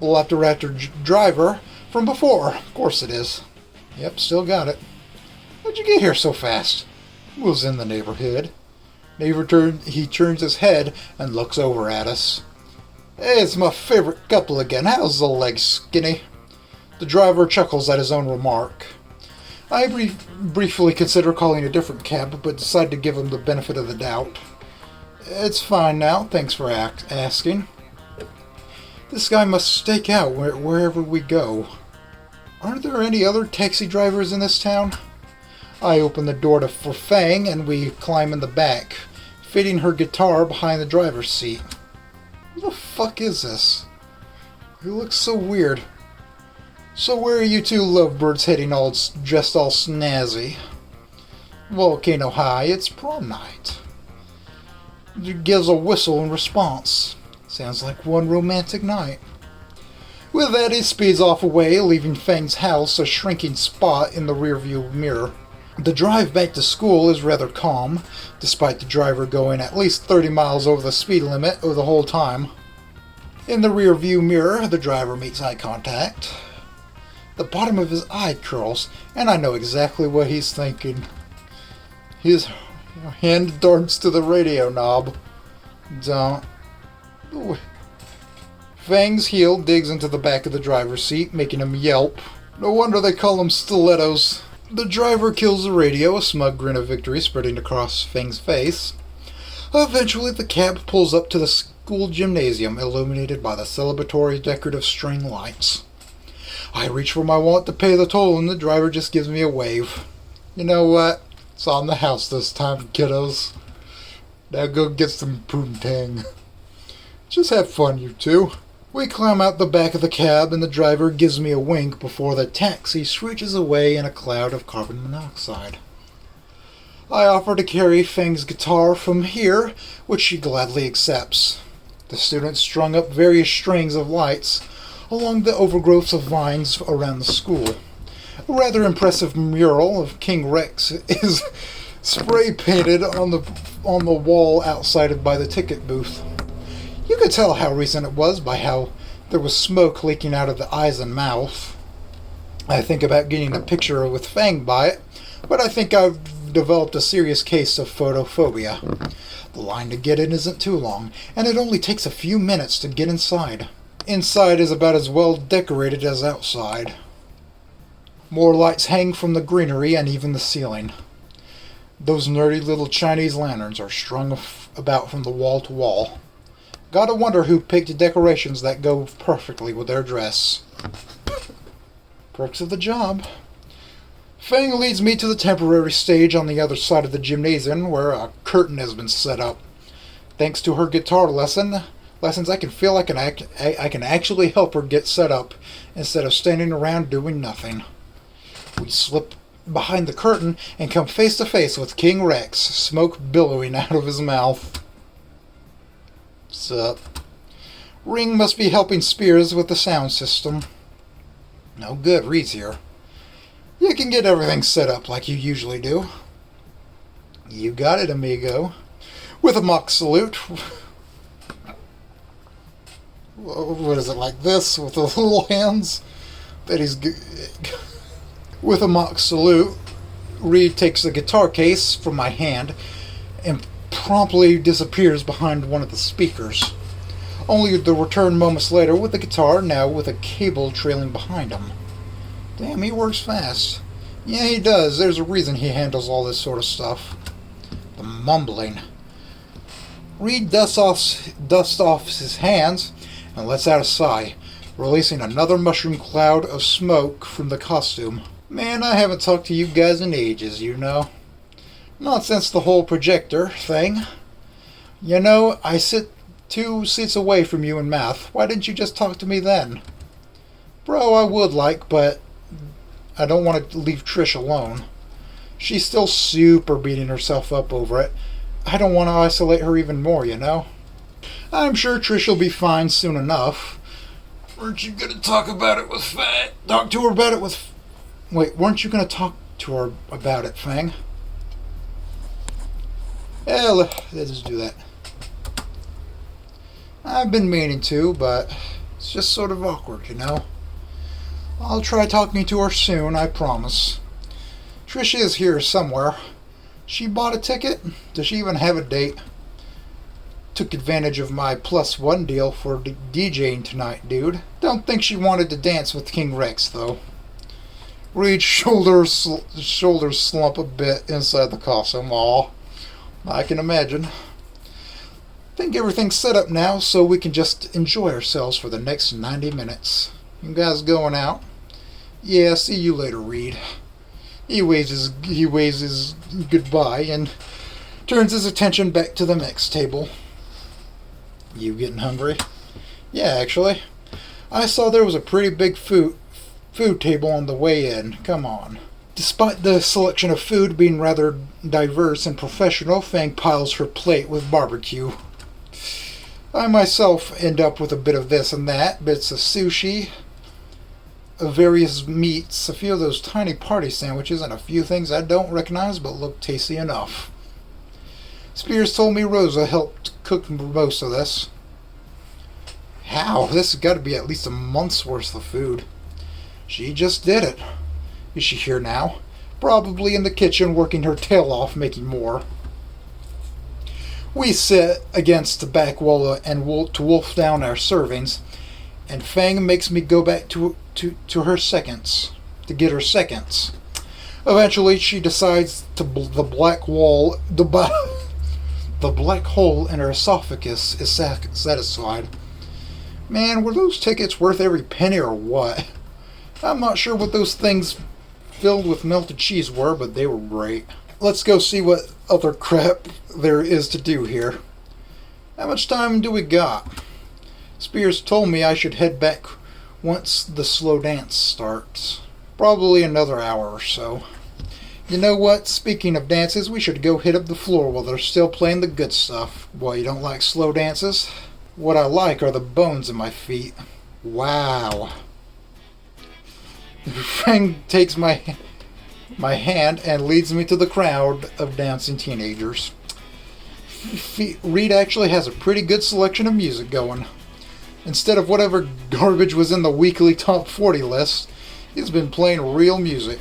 Velociraptor driver from before. Of course it is. Yep, still got it. How'd you get here so fast? Was in the neighborhood. He turns his head and looks over at us. Hey, it's my favorite couple again. How's the leg, Skinny? The driver chuckles at his own remark. I briefly consider calling a different cab, but decide to give him the benefit of the doubt. It's fine now, thanks for asking. This guy must stake out wherever we go. Aren't there any other taxi drivers in this town? I open the door for Fang and we climb in the back, fitting her guitar behind the driver's seat. Who the fuck is this? He looks so weird. So where are you two lovebirds heading dressed all snazzy? Volcano High, it's prom night. He gives a whistle in response. Sounds like one romantic night. With that, he speeds off away, leaving Fang's house a shrinking spot in the rearview mirror. The drive back to school is rather calm, despite the driver going at least 30 miles over the speed limit the whole time. In the rearview mirror, the driver makes eye contact. The bottom of his eye curls, and I know exactly what he's thinking. His hand darts to the radio knob. Don't. Fang's heel digs into the back of the driver's seat, making him yelp. No wonder they call them stilettos. The driver kills the radio, a smug grin of victory spreading across Fang's face. Eventually, the cab pulls up to the school gymnasium, illuminated by the celebratory decorative string lights. I reach for my wallet to pay the toll, and the driver just gives me a wave. You know what? It's on the house this time, kiddos. Now go get some poontang. Just have fun, you two. We climb out the back of the cab, and the driver gives me a wink before the taxi screeches away in a cloud of carbon monoxide. I offer to carry Fang's guitar from here, which she gladly accepts. The students strung up various strings of lights along the overgrowths of vines around the school. A rather impressive mural of King Rex is spray painted on the wall outside by the ticket booth. You could tell how recent it was by how there was smoke leaking out of the eyes and mouth. I think about getting a picture with Fang by it, but I think I've developed a serious case of photophobia. The line to get in isn't too long, and it only takes a few minutes to get inside. Inside is about as well decorated as outside. More lights hang from the greenery and even the ceiling. Those nerdy little Chinese lanterns are strung about from the wall to wall. Gotta wonder who picked decorations that go perfectly with their dress. Perks of the job. Fang leads me to the temporary stage on the other side of the gymnasium where a curtain has been set up. Thanks to her guitar lessons, I can feel I can actually help her get set up instead of standing around doing nothing. We slip behind the curtain and come face to face with King Rex, smoke billowing out of his mouth. Sup? Ring must be helping Spears with the sound system. No good, Reed's here. You can get everything set up like you usually do. You got it, amigo. With a mock salute. What is it, like this, with the little hands? That he's... With a mock salute, Reed takes the guitar case from my hand and promptly disappears behind one of the speakers. Only to return moments later with the guitar, now with a cable trailing behind him. Damn, he works fast. Yeah, he does. There's a reason he handles all this sort of stuff. The mumbling. Reed dusts off his hands and lets out a sigh, releasing another mushroom cloud of smoke from the costume. Man, I haven't talked to you guys in ages, you know. Not since the whole projector thing. You know, I sit 2 seats away from you in math. Why didn't you just talk to me then? Bro, I would like, but I don't want to leave Trish alone. She's still super beating herself up over it. I don't want to isolate her even more, you know? I'm sure Trish will be fine soon enough. Weren't you going to talk about it with Fang? Talk to her about it with... Wait, weren't you going to talk to her about it, Fang? Yeah, let's just do that. I've been meaning to, but it's just sort of awkward, you know? I'll try talking to her soon, I promise. Trish is here somewhere. She bought a ticket? Does she even have a date? took advantage of my +1 deal for DJing tonight, dude. Don't think she wanted to dance with King Rex, though. Reed's shoulders slump a bit inside the costume. Aw, I can imagine. Think everything's set up now, so we can just enjoy ourselves for the next 90 minutes. You guys going out? Yeah, see you later, Reed. He waves his goodbye and turns his attention back to the next table. You getting hungry? Yeah, actually. I saw there was a pretty big food table on the way in. Come on. Despite the selection of food being rather diverse and professional, Fang piles her plate with barbecue. I myself end up with a bit of this and that, bits of sushi, of various meats, a few of those tiny party sandwiches, and a few things I don't recognize but look tasty enough. Spears told me Rosa helped cook most of this. How? This has got to be at least a month's worth of food. She just did it. Is she here now? Probably in the kitchen working her tail off making more. We sit against the back wall and to wolf down our servings, and Fang makes me go back to her seconds, to get her seconds. Eventually she decides the black hole in her esophagus is satisfied. Man, were those tickets worth every penny or what? I'm not sure what those things filled with melted cheese were, but they were great. Let's go see what other crap there is to do here. How much time do we got? Spears told me I should head back once the slow dance starts. Probably another hour or so. You know what? Speaking of dances, we should go hit up the floor while they're still playing the good stuff. What, you don't like slow dances? What I like are the bones in my feet. Wow. Fang takes my hand and leads me to the crowd of dancing teenagers. Reed actually has a pretty good selection of music going. Instead of whatever garbage was in the weekly top 40 list, he's been playing real music.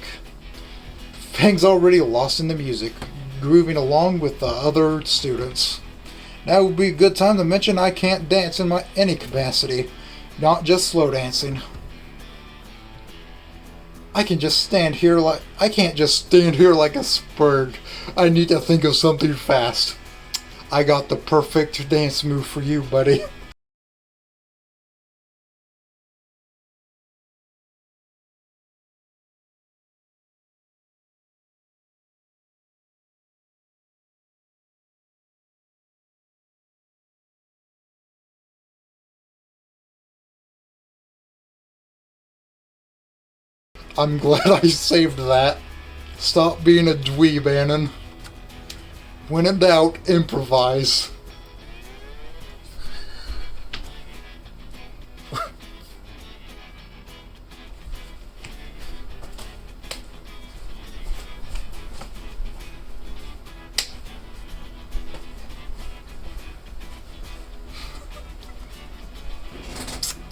Fang's already lost in the music, grooving along with the other students. Now would be a good time to mention I can't dance in any capacity, not just slow dancing. I can't just stand here like a spurg. I need to think of something fast. I got the perfect dance move for you, buddy. I'm glad I saved that. Stop being a dweeb, Annan. When in doubt, improvise.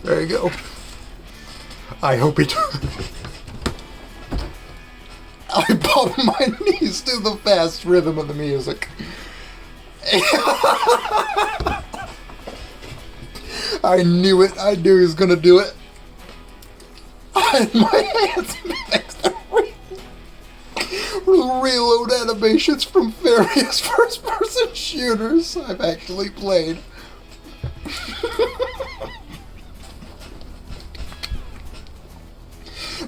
There you go. I hope he I bowed my knees to the fast rhythm of the music. I knew it. I knew he was gonna do it. I had my hands next to reload animations from various first-person shooters I've actually played.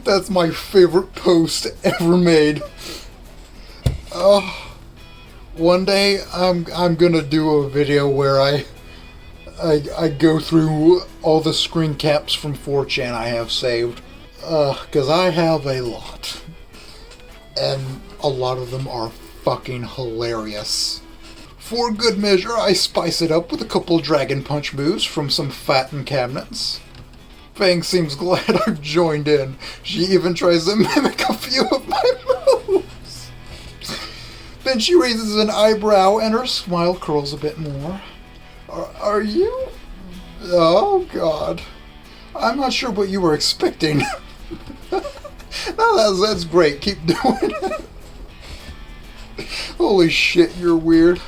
That's my favorite post ever made. One day I'm gonna do a video where I go through all the screen caps from 4chan I have saved. 'Cause I have a lot. And a lot of them are fucking hilarious. For good measure, I spice it up with a couple Dragon Punch moves from some Fatten cabinets. Fang seems glad I've joined in. She even tries to mimic a few of my moves. Then she raises an eyebrow and her smile curls a bit more. Are you? Oh, God. I'm not sure what you were expecting. No, that's great. Keep doing it. Holy shit, you're weird.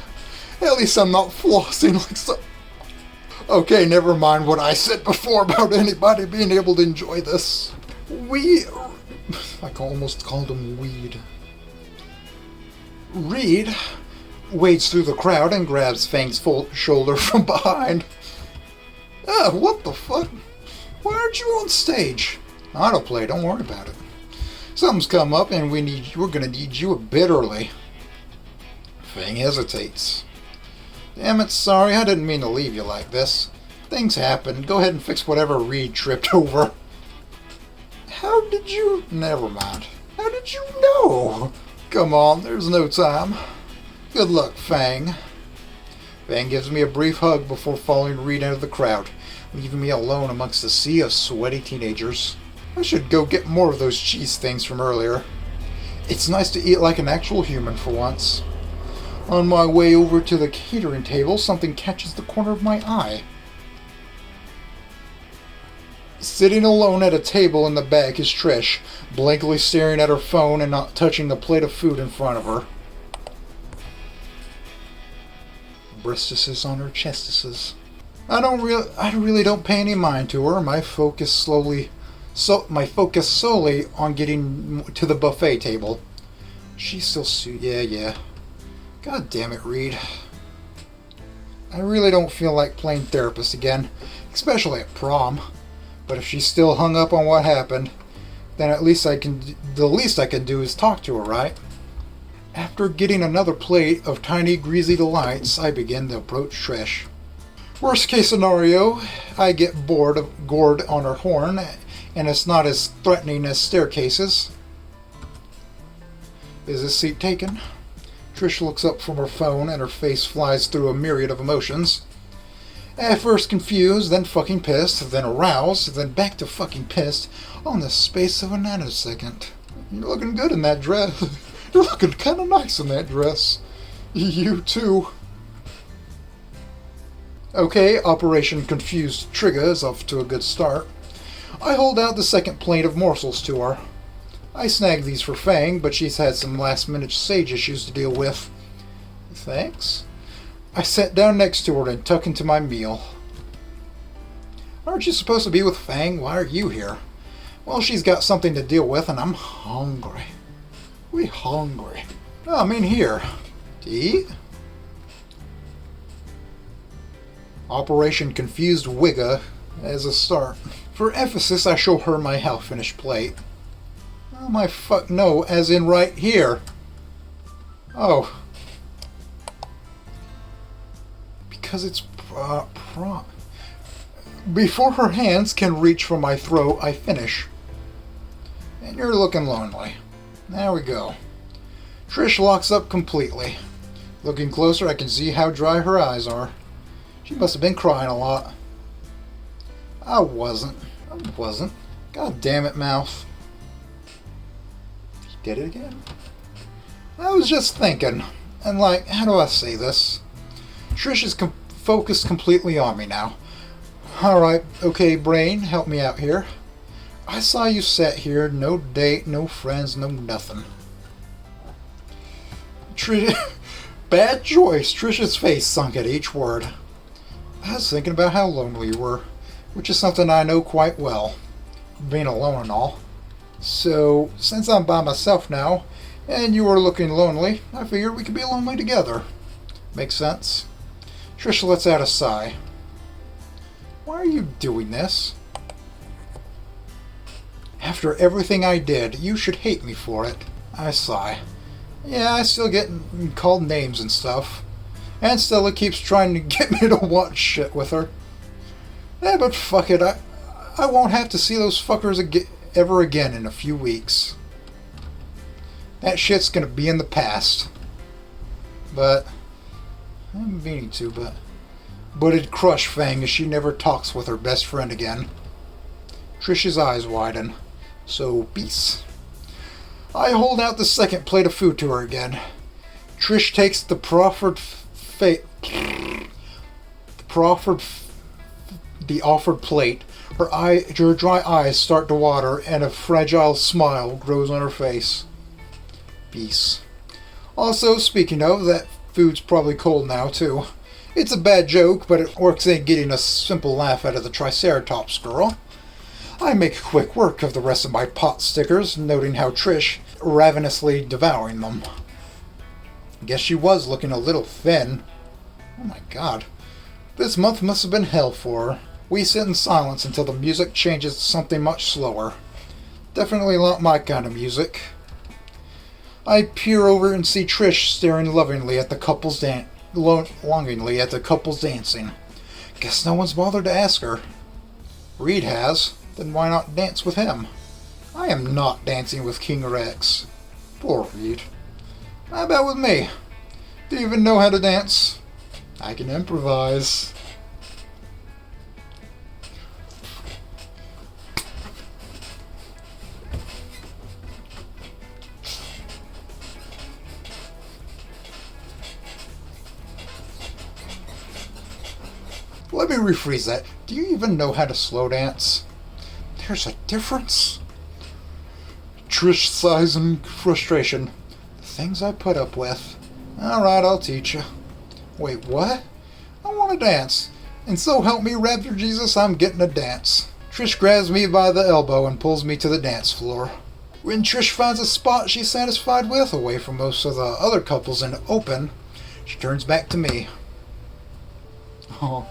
At least I'm not flossing like so. Okay, never mind what I said before about anybody being able to enjoy this. I almost called him Weed. Reed wades through the crowd and grabs Fang's shoulder from behind. What the fuck? Why aren't you on stage? Autoplay, don't worry about it. Something's come up and we're gonna need you a bit early. Fang hesitates. Damn it, sorry, I didn't mean to leave you like this. Things happen. Go ahead and fix whatever Reed tripped over. How did you... Never mind. How did you know? Come on, there's no time. Good luck, Fang. Fang gives me a brief hug before following Reed into the crowd, leaving me alone amongst a sea of sweaty teenagers. I should go get more of those cheese things from earlier. It's nice to eat like an actual human for once. On my way over to the catering table, something catches the corner of my eye. Sitting alone at a table in the back is Trish, blankly staring at her phone and not touching the plate of food in front of her. Breastises on her chestises. I really don't pay any mind to her. My focus solely on getting to the buffet table. She's still yeah. God damn it, Reed. I really don't feel like playing therapist again, especially at prom. But if she's still hung up on what happened, then the least I can do is talk to her, right? After getting another plate of tiny greasy delights, I begin to approach Trish. Worst case scenario, I get gored on her horn, and it's not as threatening as staircases. Is this seat taken? Trish looks up from her phone and her face flies through a myriad of emotions. At first confused, then fucking pissed, then aroused, then back to fucking pissed, on the space of a nanosecond. You're looking good in that dress. You're looking kind of nice in that dress. You too. Okay, Operation Confused Trigger is off to a good start. I hold out the second plate of morsels to her. I snagged these for Fang, but she's had some last-minute sage issues to deal with. Thanks. I sat down next to her and tuck into my meal. Aren't you supposed to be with Fang? Why are you here? Well, she's got something to deal with, and I'm hungry. We hungry. Come in here. To eat? Operation Confused Wigga as a start. For emphasis, I show her my half-finished plate. Oh my fuck no, as in right here. Oh. Because it's Before her hands can reach for my throat, I finish. And you're looking lonely. There we go. Trish locks up completely. Looking closer, I can see how dry her eyes are. She must have been crying a lot. I wasn't. God damn it, mouth. Did it again? I was just thinking, and like, how do I say this? Trish is focused completely on me now. Alright, okay, brain, help me out here. I saw you sat here, no date, no friends, no nothing. Bad choice. Trish's face sunk at each word. I was thinking about how lonely you were, which is something I know quite well, being alone and all. So, since I'm by myself now, and you are looking lonely, I figured we could be lonely together. Makes sense? Trish lets out a sigh. Why are you doing this? After everything I did, you should hate me for it. I sigh. Yeah, I still get called names and stuff. And Stella keeps trying to get me to watch shit with her. Yeah, but fuck it, I won't have to see those fuckers ever again in a few weeks. That shit's gonna be in the past. But I'm meaning to, but it'd crush Fang as she never talks with her best friend again. Trish's eyes widen. So, peace. I hold out the second plate of food to her again. Trish takes the offered plate. Her dry eyes start to water, and a fragile smile grows on her face. Peace. Also, speaking of, that Food's probably cold now, too. It's a bad joke, but it works in getting a simple laugh out of the Triceratops girl. I make quick work of the rest of my pot stickers, noting how Trish ravenously devouring them. Guess she was looking a little thin. Oh my god. This month must have been hell for her. We sit in silence until the music changes to something much slower. Definitely not my kind of music. I peer over and see Trish staring longingly at the couples dancing. Guess no one's bothered to ask her. Reed has. Then why not dance with him? I am not dancing with King Rex. Poor Reed. How about with me? Do you even know how to dance? I can improvise. Let me rephrase that. Do you even know how to slow dance? There's a difference. Trish sighs in frustration. The things I put up with. Alright, I'll teach you. Wait, what? I want to dance. And so help me, Raptor Jesus, I'm getting a dance. Trish grabs me by the elbow and pulls me to the dance floor. When Trish finds a spot she's satisfied with, away from most of the other couples in the open, she turns back to me. Oh.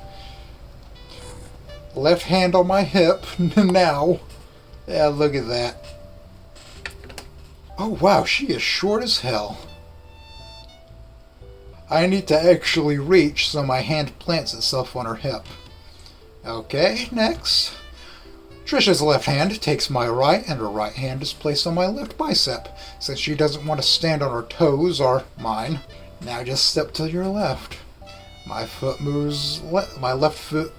Left hand on my hip, now. Yeah, look at that. Oh wow, she is short as hell. I need to actually reach, so my hand plants itself on her hip. Okay, next. Trisha's left hand takes my right, and her right hand is placed on my left bicep, since she doesn't want to stand on her toes, or mine. Now just step to your left. My foot moves my left foot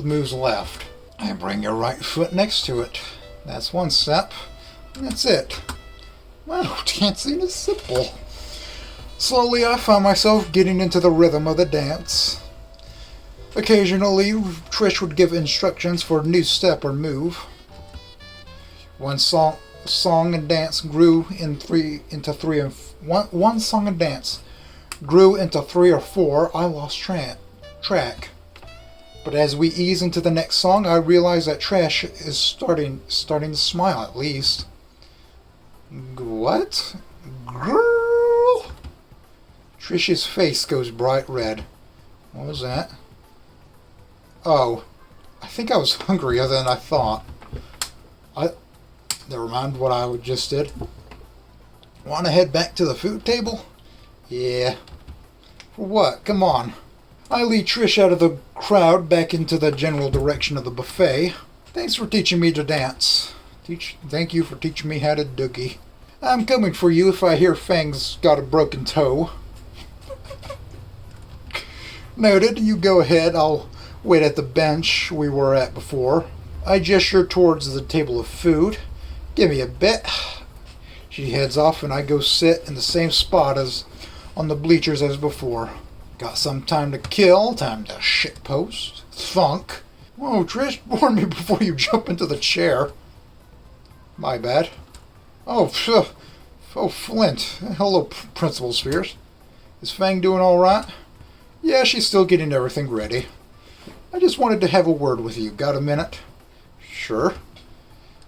moves left. I bring your right foot next to it. That's one step. That's it. Wow, dancing is simple. Slowly I find myself getting into the rhythm of the dance. Occasionally, Trish would give instructions for a new step or move. One song and dance grew into three or four. I lost track. But as we ease into the next song, I realize that Trish is starting to smile at least. What? Girl? Trish's face goes bright red. What was that? Oh, I think I was hungrier than I thought. Never mind what I just did. Want to head back to the food table? Yeah. For what? Come on. I lead Trish out of the crowd back into the general direction of the buffet. Thanks for teaching me to dance. Thank you for teaching me how to doogie. I'm coming for you if I hear FANG'S got a broken toe. Noted. You go ahead. I'll wait at the bench we were at before. I gesture towards the table of food. Give me a bit. She heads off and I go sit in the same spot as on the bleachers as before. Got some time to kill, time to shitpost. Funk. Whoa, Trish, warn me before you jump into the chair. My bad. Oh, Flint. Hello, Principal Spears. Is Fang doing alright? Yeah, she's still getting everything ready. I just wanted to have a word with you. Got a minute? Sure.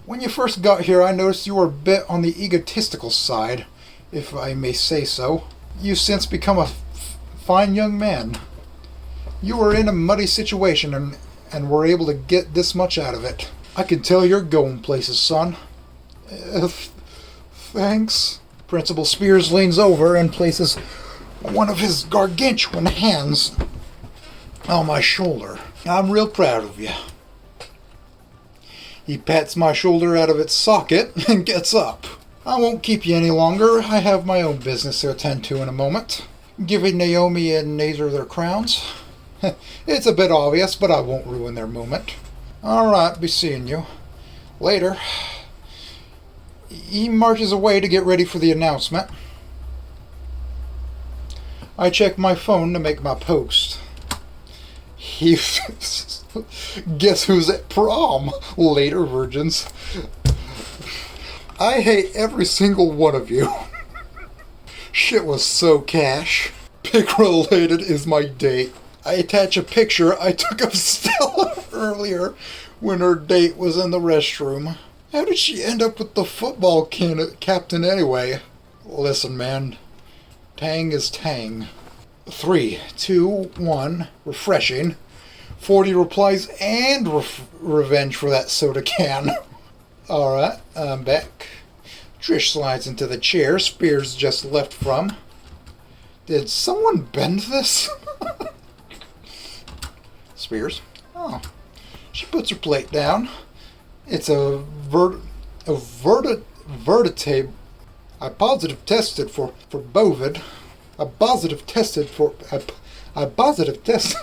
When you first got here, I noticed you were a bit on the egotistical side, if I may say so. You've since become a fine young man. You were in a muddy situation and were able to get this much out of it. I can tell you're going places, son. Thanks. Principal Spears leans over and places one of his gargantuan hands on my shoulder. I'm real proud of you. He pats my shoulder out of its socket and gets up. I won't keep you any longer. I have my own business to attend to in a moment. Giving Naomi and Nazar their crowns. It's a bit obvious, but I won't ruin their moment. Alright, be seeing you. Later. He marches away to get ready for the announcement. I check my phone to make my post. Guess who's at prom? Later, virgins. I hate every single one of you. Shit was so cash. Pic related is my date. I attach a picture I took of Stella earlier when her date was in the restroom. How did she end up with the football captain anyway? Listen, man. Tang is Tang. 3, 2, 1. Refreshing. 40 replies and revenge for that soda can. Alright, I'm back. Trish slides into the chair Spears just left from. Did someone bend this? Spears. Oh. She puts her plate down. It's a vertitabe. I positive tested for bovid. A positive tested for a positive test.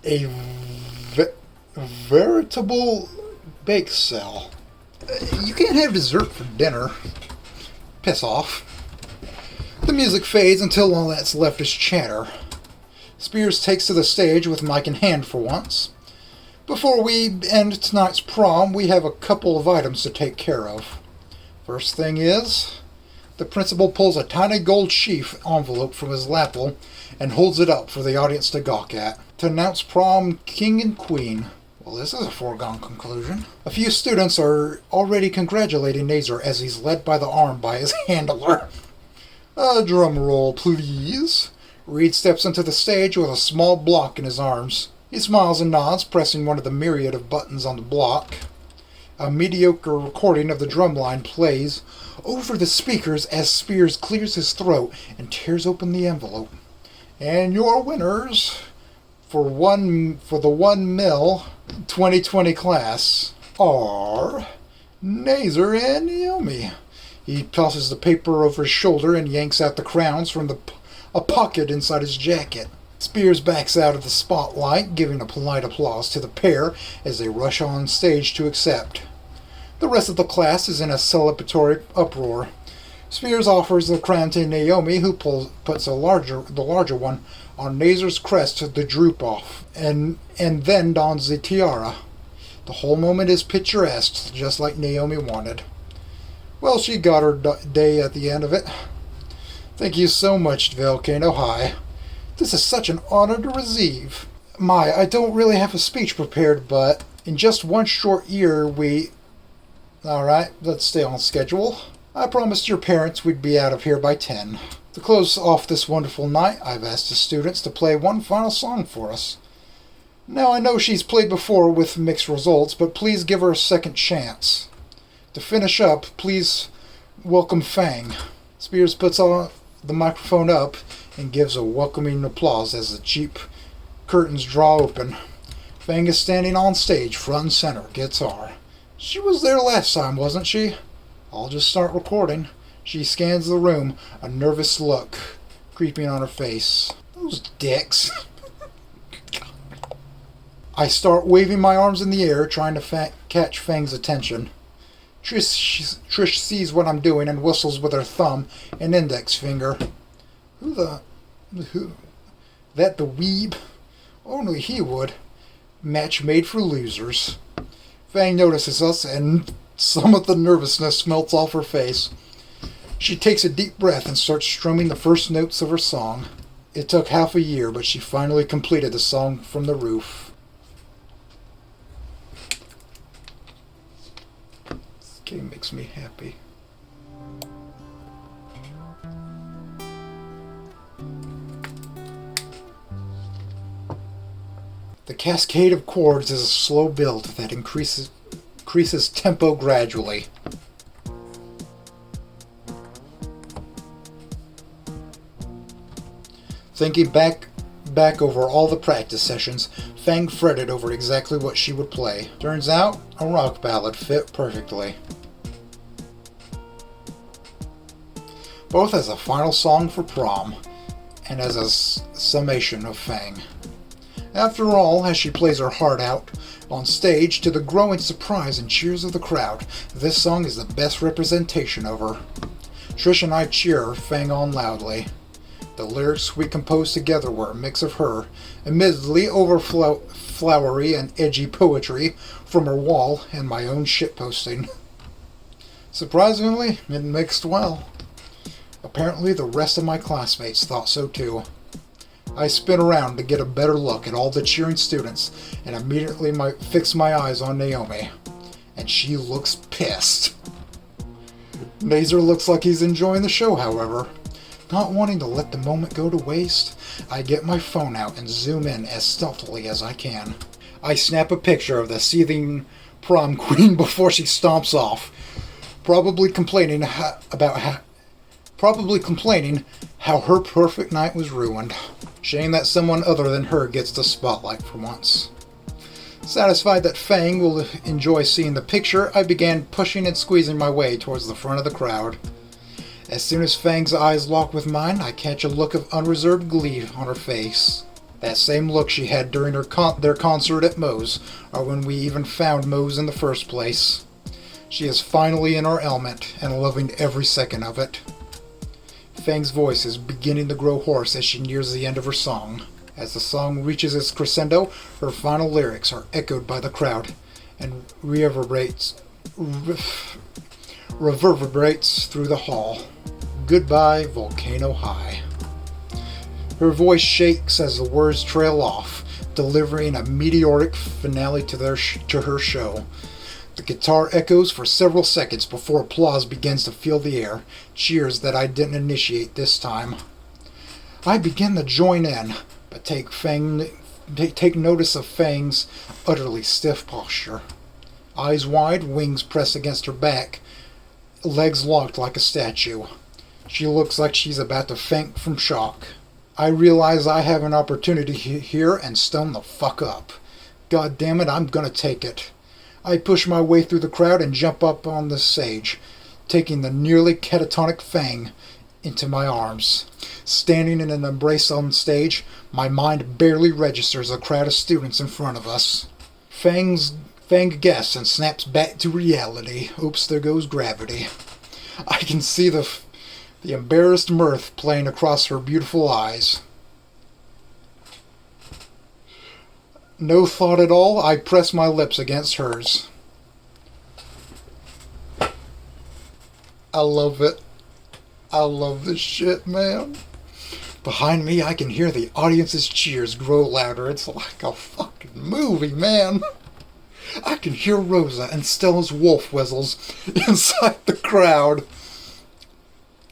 A veritable bake cell. You can't have dessert for dinner. Piss off. The music fades until all that's left is chatter. Spears takes to the stage with mic in hand for once. Before we end tonight's prom, we have a couple of items to take care of. First thing is, the principal pulls a tiny gold sheaf envelope from his lapel and holds it up for the audience to gawk at. To announce prom king and queen. Well, this is a foregone conclusion. A few students are already congratulating Nazer as he's led by the arm by his handler. A drum roll, please. Reed steps into the stage with a small block in his arms. He smiles and nods, pressing one of the myriad of buttons on the block. A mediocre recording of the drumline plays over the speakers as Spears clears his throat and tears open the envelope. And your winners for the 1 mil 2020 class are Nazer and Naomi. He tosses the paper over his shoulder and yanks out the crowns from a pocket inside his jacket. Spears backs out of the spotlight, giving a polite applause to the pair as they rush on stage to accept. The rest of the class is in a celebratory uproar. Spears offers the crown to Naomi, who puts the larger one on Nazer's crest to droop off, and then dons the tiara. The whole moment is picturesque, just like Naomi wanted. Well, she got her day at the end of it. Thank you so much, Volcano High. This is such an honor to receive. I don't really have a speech prepared, but in just one short year Alright, let's stay on schedule. I promised your parents we'd be out of here by 10. To close off this wonderful night, I've asked the students to play one final song for us. Now, I know she's played before with mixed results, but please give her a second chance. To finish up, please welcome Fang. Spears puts the microphone up and gives a welcoming applause as the cheap curtains draw open. Fang is standing on stage, front and center, guitar. She was there last time, wasn't she? I'll just start recording. She scans the room, a nervous look creeping on her face. Those dicks. I start waving my arms in the air, trying to catch Fang's attention. Trish sees what I'm doing and whistles with her thumb and index finger. Who? That the weeb? Only he would. Match made for losers. Fang notices us and some of the nervousness melts off her face. She takes a deep breath and starts strumming the first notes of her song. It took half a year, but she finally completed the song from the roof. This game makes me happy. The cascade of chords is a slow build that increases tempo gradually. Thinking back over all the practice sessions, Fang fretted over exactly what she would play. Turns out, a rock ballad fit perfectly. Both as a final song for prom, and as a summation of Fang. After all, as she plays her heart out on stage, to the growing surprise and cheers of the crowd, this song is the best representation of her. Trish and I cheer Fang on loudly. The lyrics we composed together were a mix of her, admittedly flowery and edgy poetry from her wall and my own shitposting. Surprisingly, it mixed well. Apparently the rest of my classmates thought so too. I spin around to get a better look at all the cheering students and immediately fix my eyes on Naomi. And she looks pissed. Nazer looks like he's enjoying the show, however. Not wanting to let the moment go to waste, I get my phone out and zoom in as stealthily as I can. I snap a picture of the seething prom queen before she stomps off, probably complaining how her perfect night was ruined. Shame that someone other than her gets the spotlight for once. Satisfied that Fang will enjoy seeing the picture, I began pushing and squeezing my way towards the front of the crowd. As soon as Fang's eyes lock with mine, I catch a look of unreserved glee on her face. That same look she had during their concert at Moe's, or when we even found Moe's in the first place. She is finally in her element, and loving every second of it. Fang's voice is beginning to grow hoarse as she nears the end of her song. As the song reaches its crescendo, her final lyrics are echoed by the crowd, and reverberates through the hall. Goodbye, Volcano High. Her voice shakes as the words trail off, delivering a meteoric finale to her show. The guitar echoes for several seconds before applause begins to fill the air, cheers that I didn't initiate this time. I begin to join in, but take notice of Fang's utterly stiff posture. Eyes wide, wings pressed against her back, legs locked like a statue. She looks like she's about to faint from shock. I realize I have an opportunity here and stone the fuck up. God damn it, I'm gonna take it. I push my way through the crowd and jump up on the stage, taking the nearly catatonic Fang into my arms. Standing in an embrace on stage, my mind barely registers a crowd of students in front of us. Fang guesses and snaps back to reality. Oops, there goes gravity. I can see the embarrassed mirth playing across her beautiful eyes. No thought at all, I press my lips against hers. I love it. I love this shit, man. Behind me, I can hear the audience's cheers grow louder. It's like a fucking movie, man. I can hear Rosa and Stella's wolf whistles inside the crowd.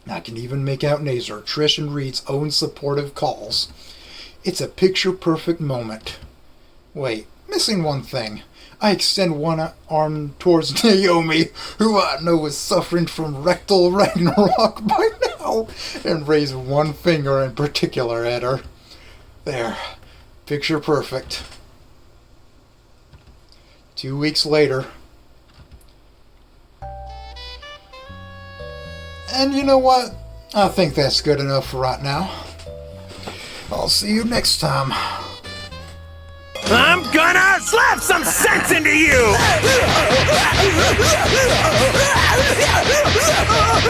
I can even make out Nazer, Trish, and Reed's own supportive calls. It's a picture-perfect moment. Wait, missing one thing. I extend one arm towards Naomi, who I know is suffering from rectal-ragnarok by now, and raise one finger in particular at her. There. Picture perfect. 2 weeks later. And you know what? I think that's good enough for right now. I'll see you next time. I'm gonna slap some sense into you!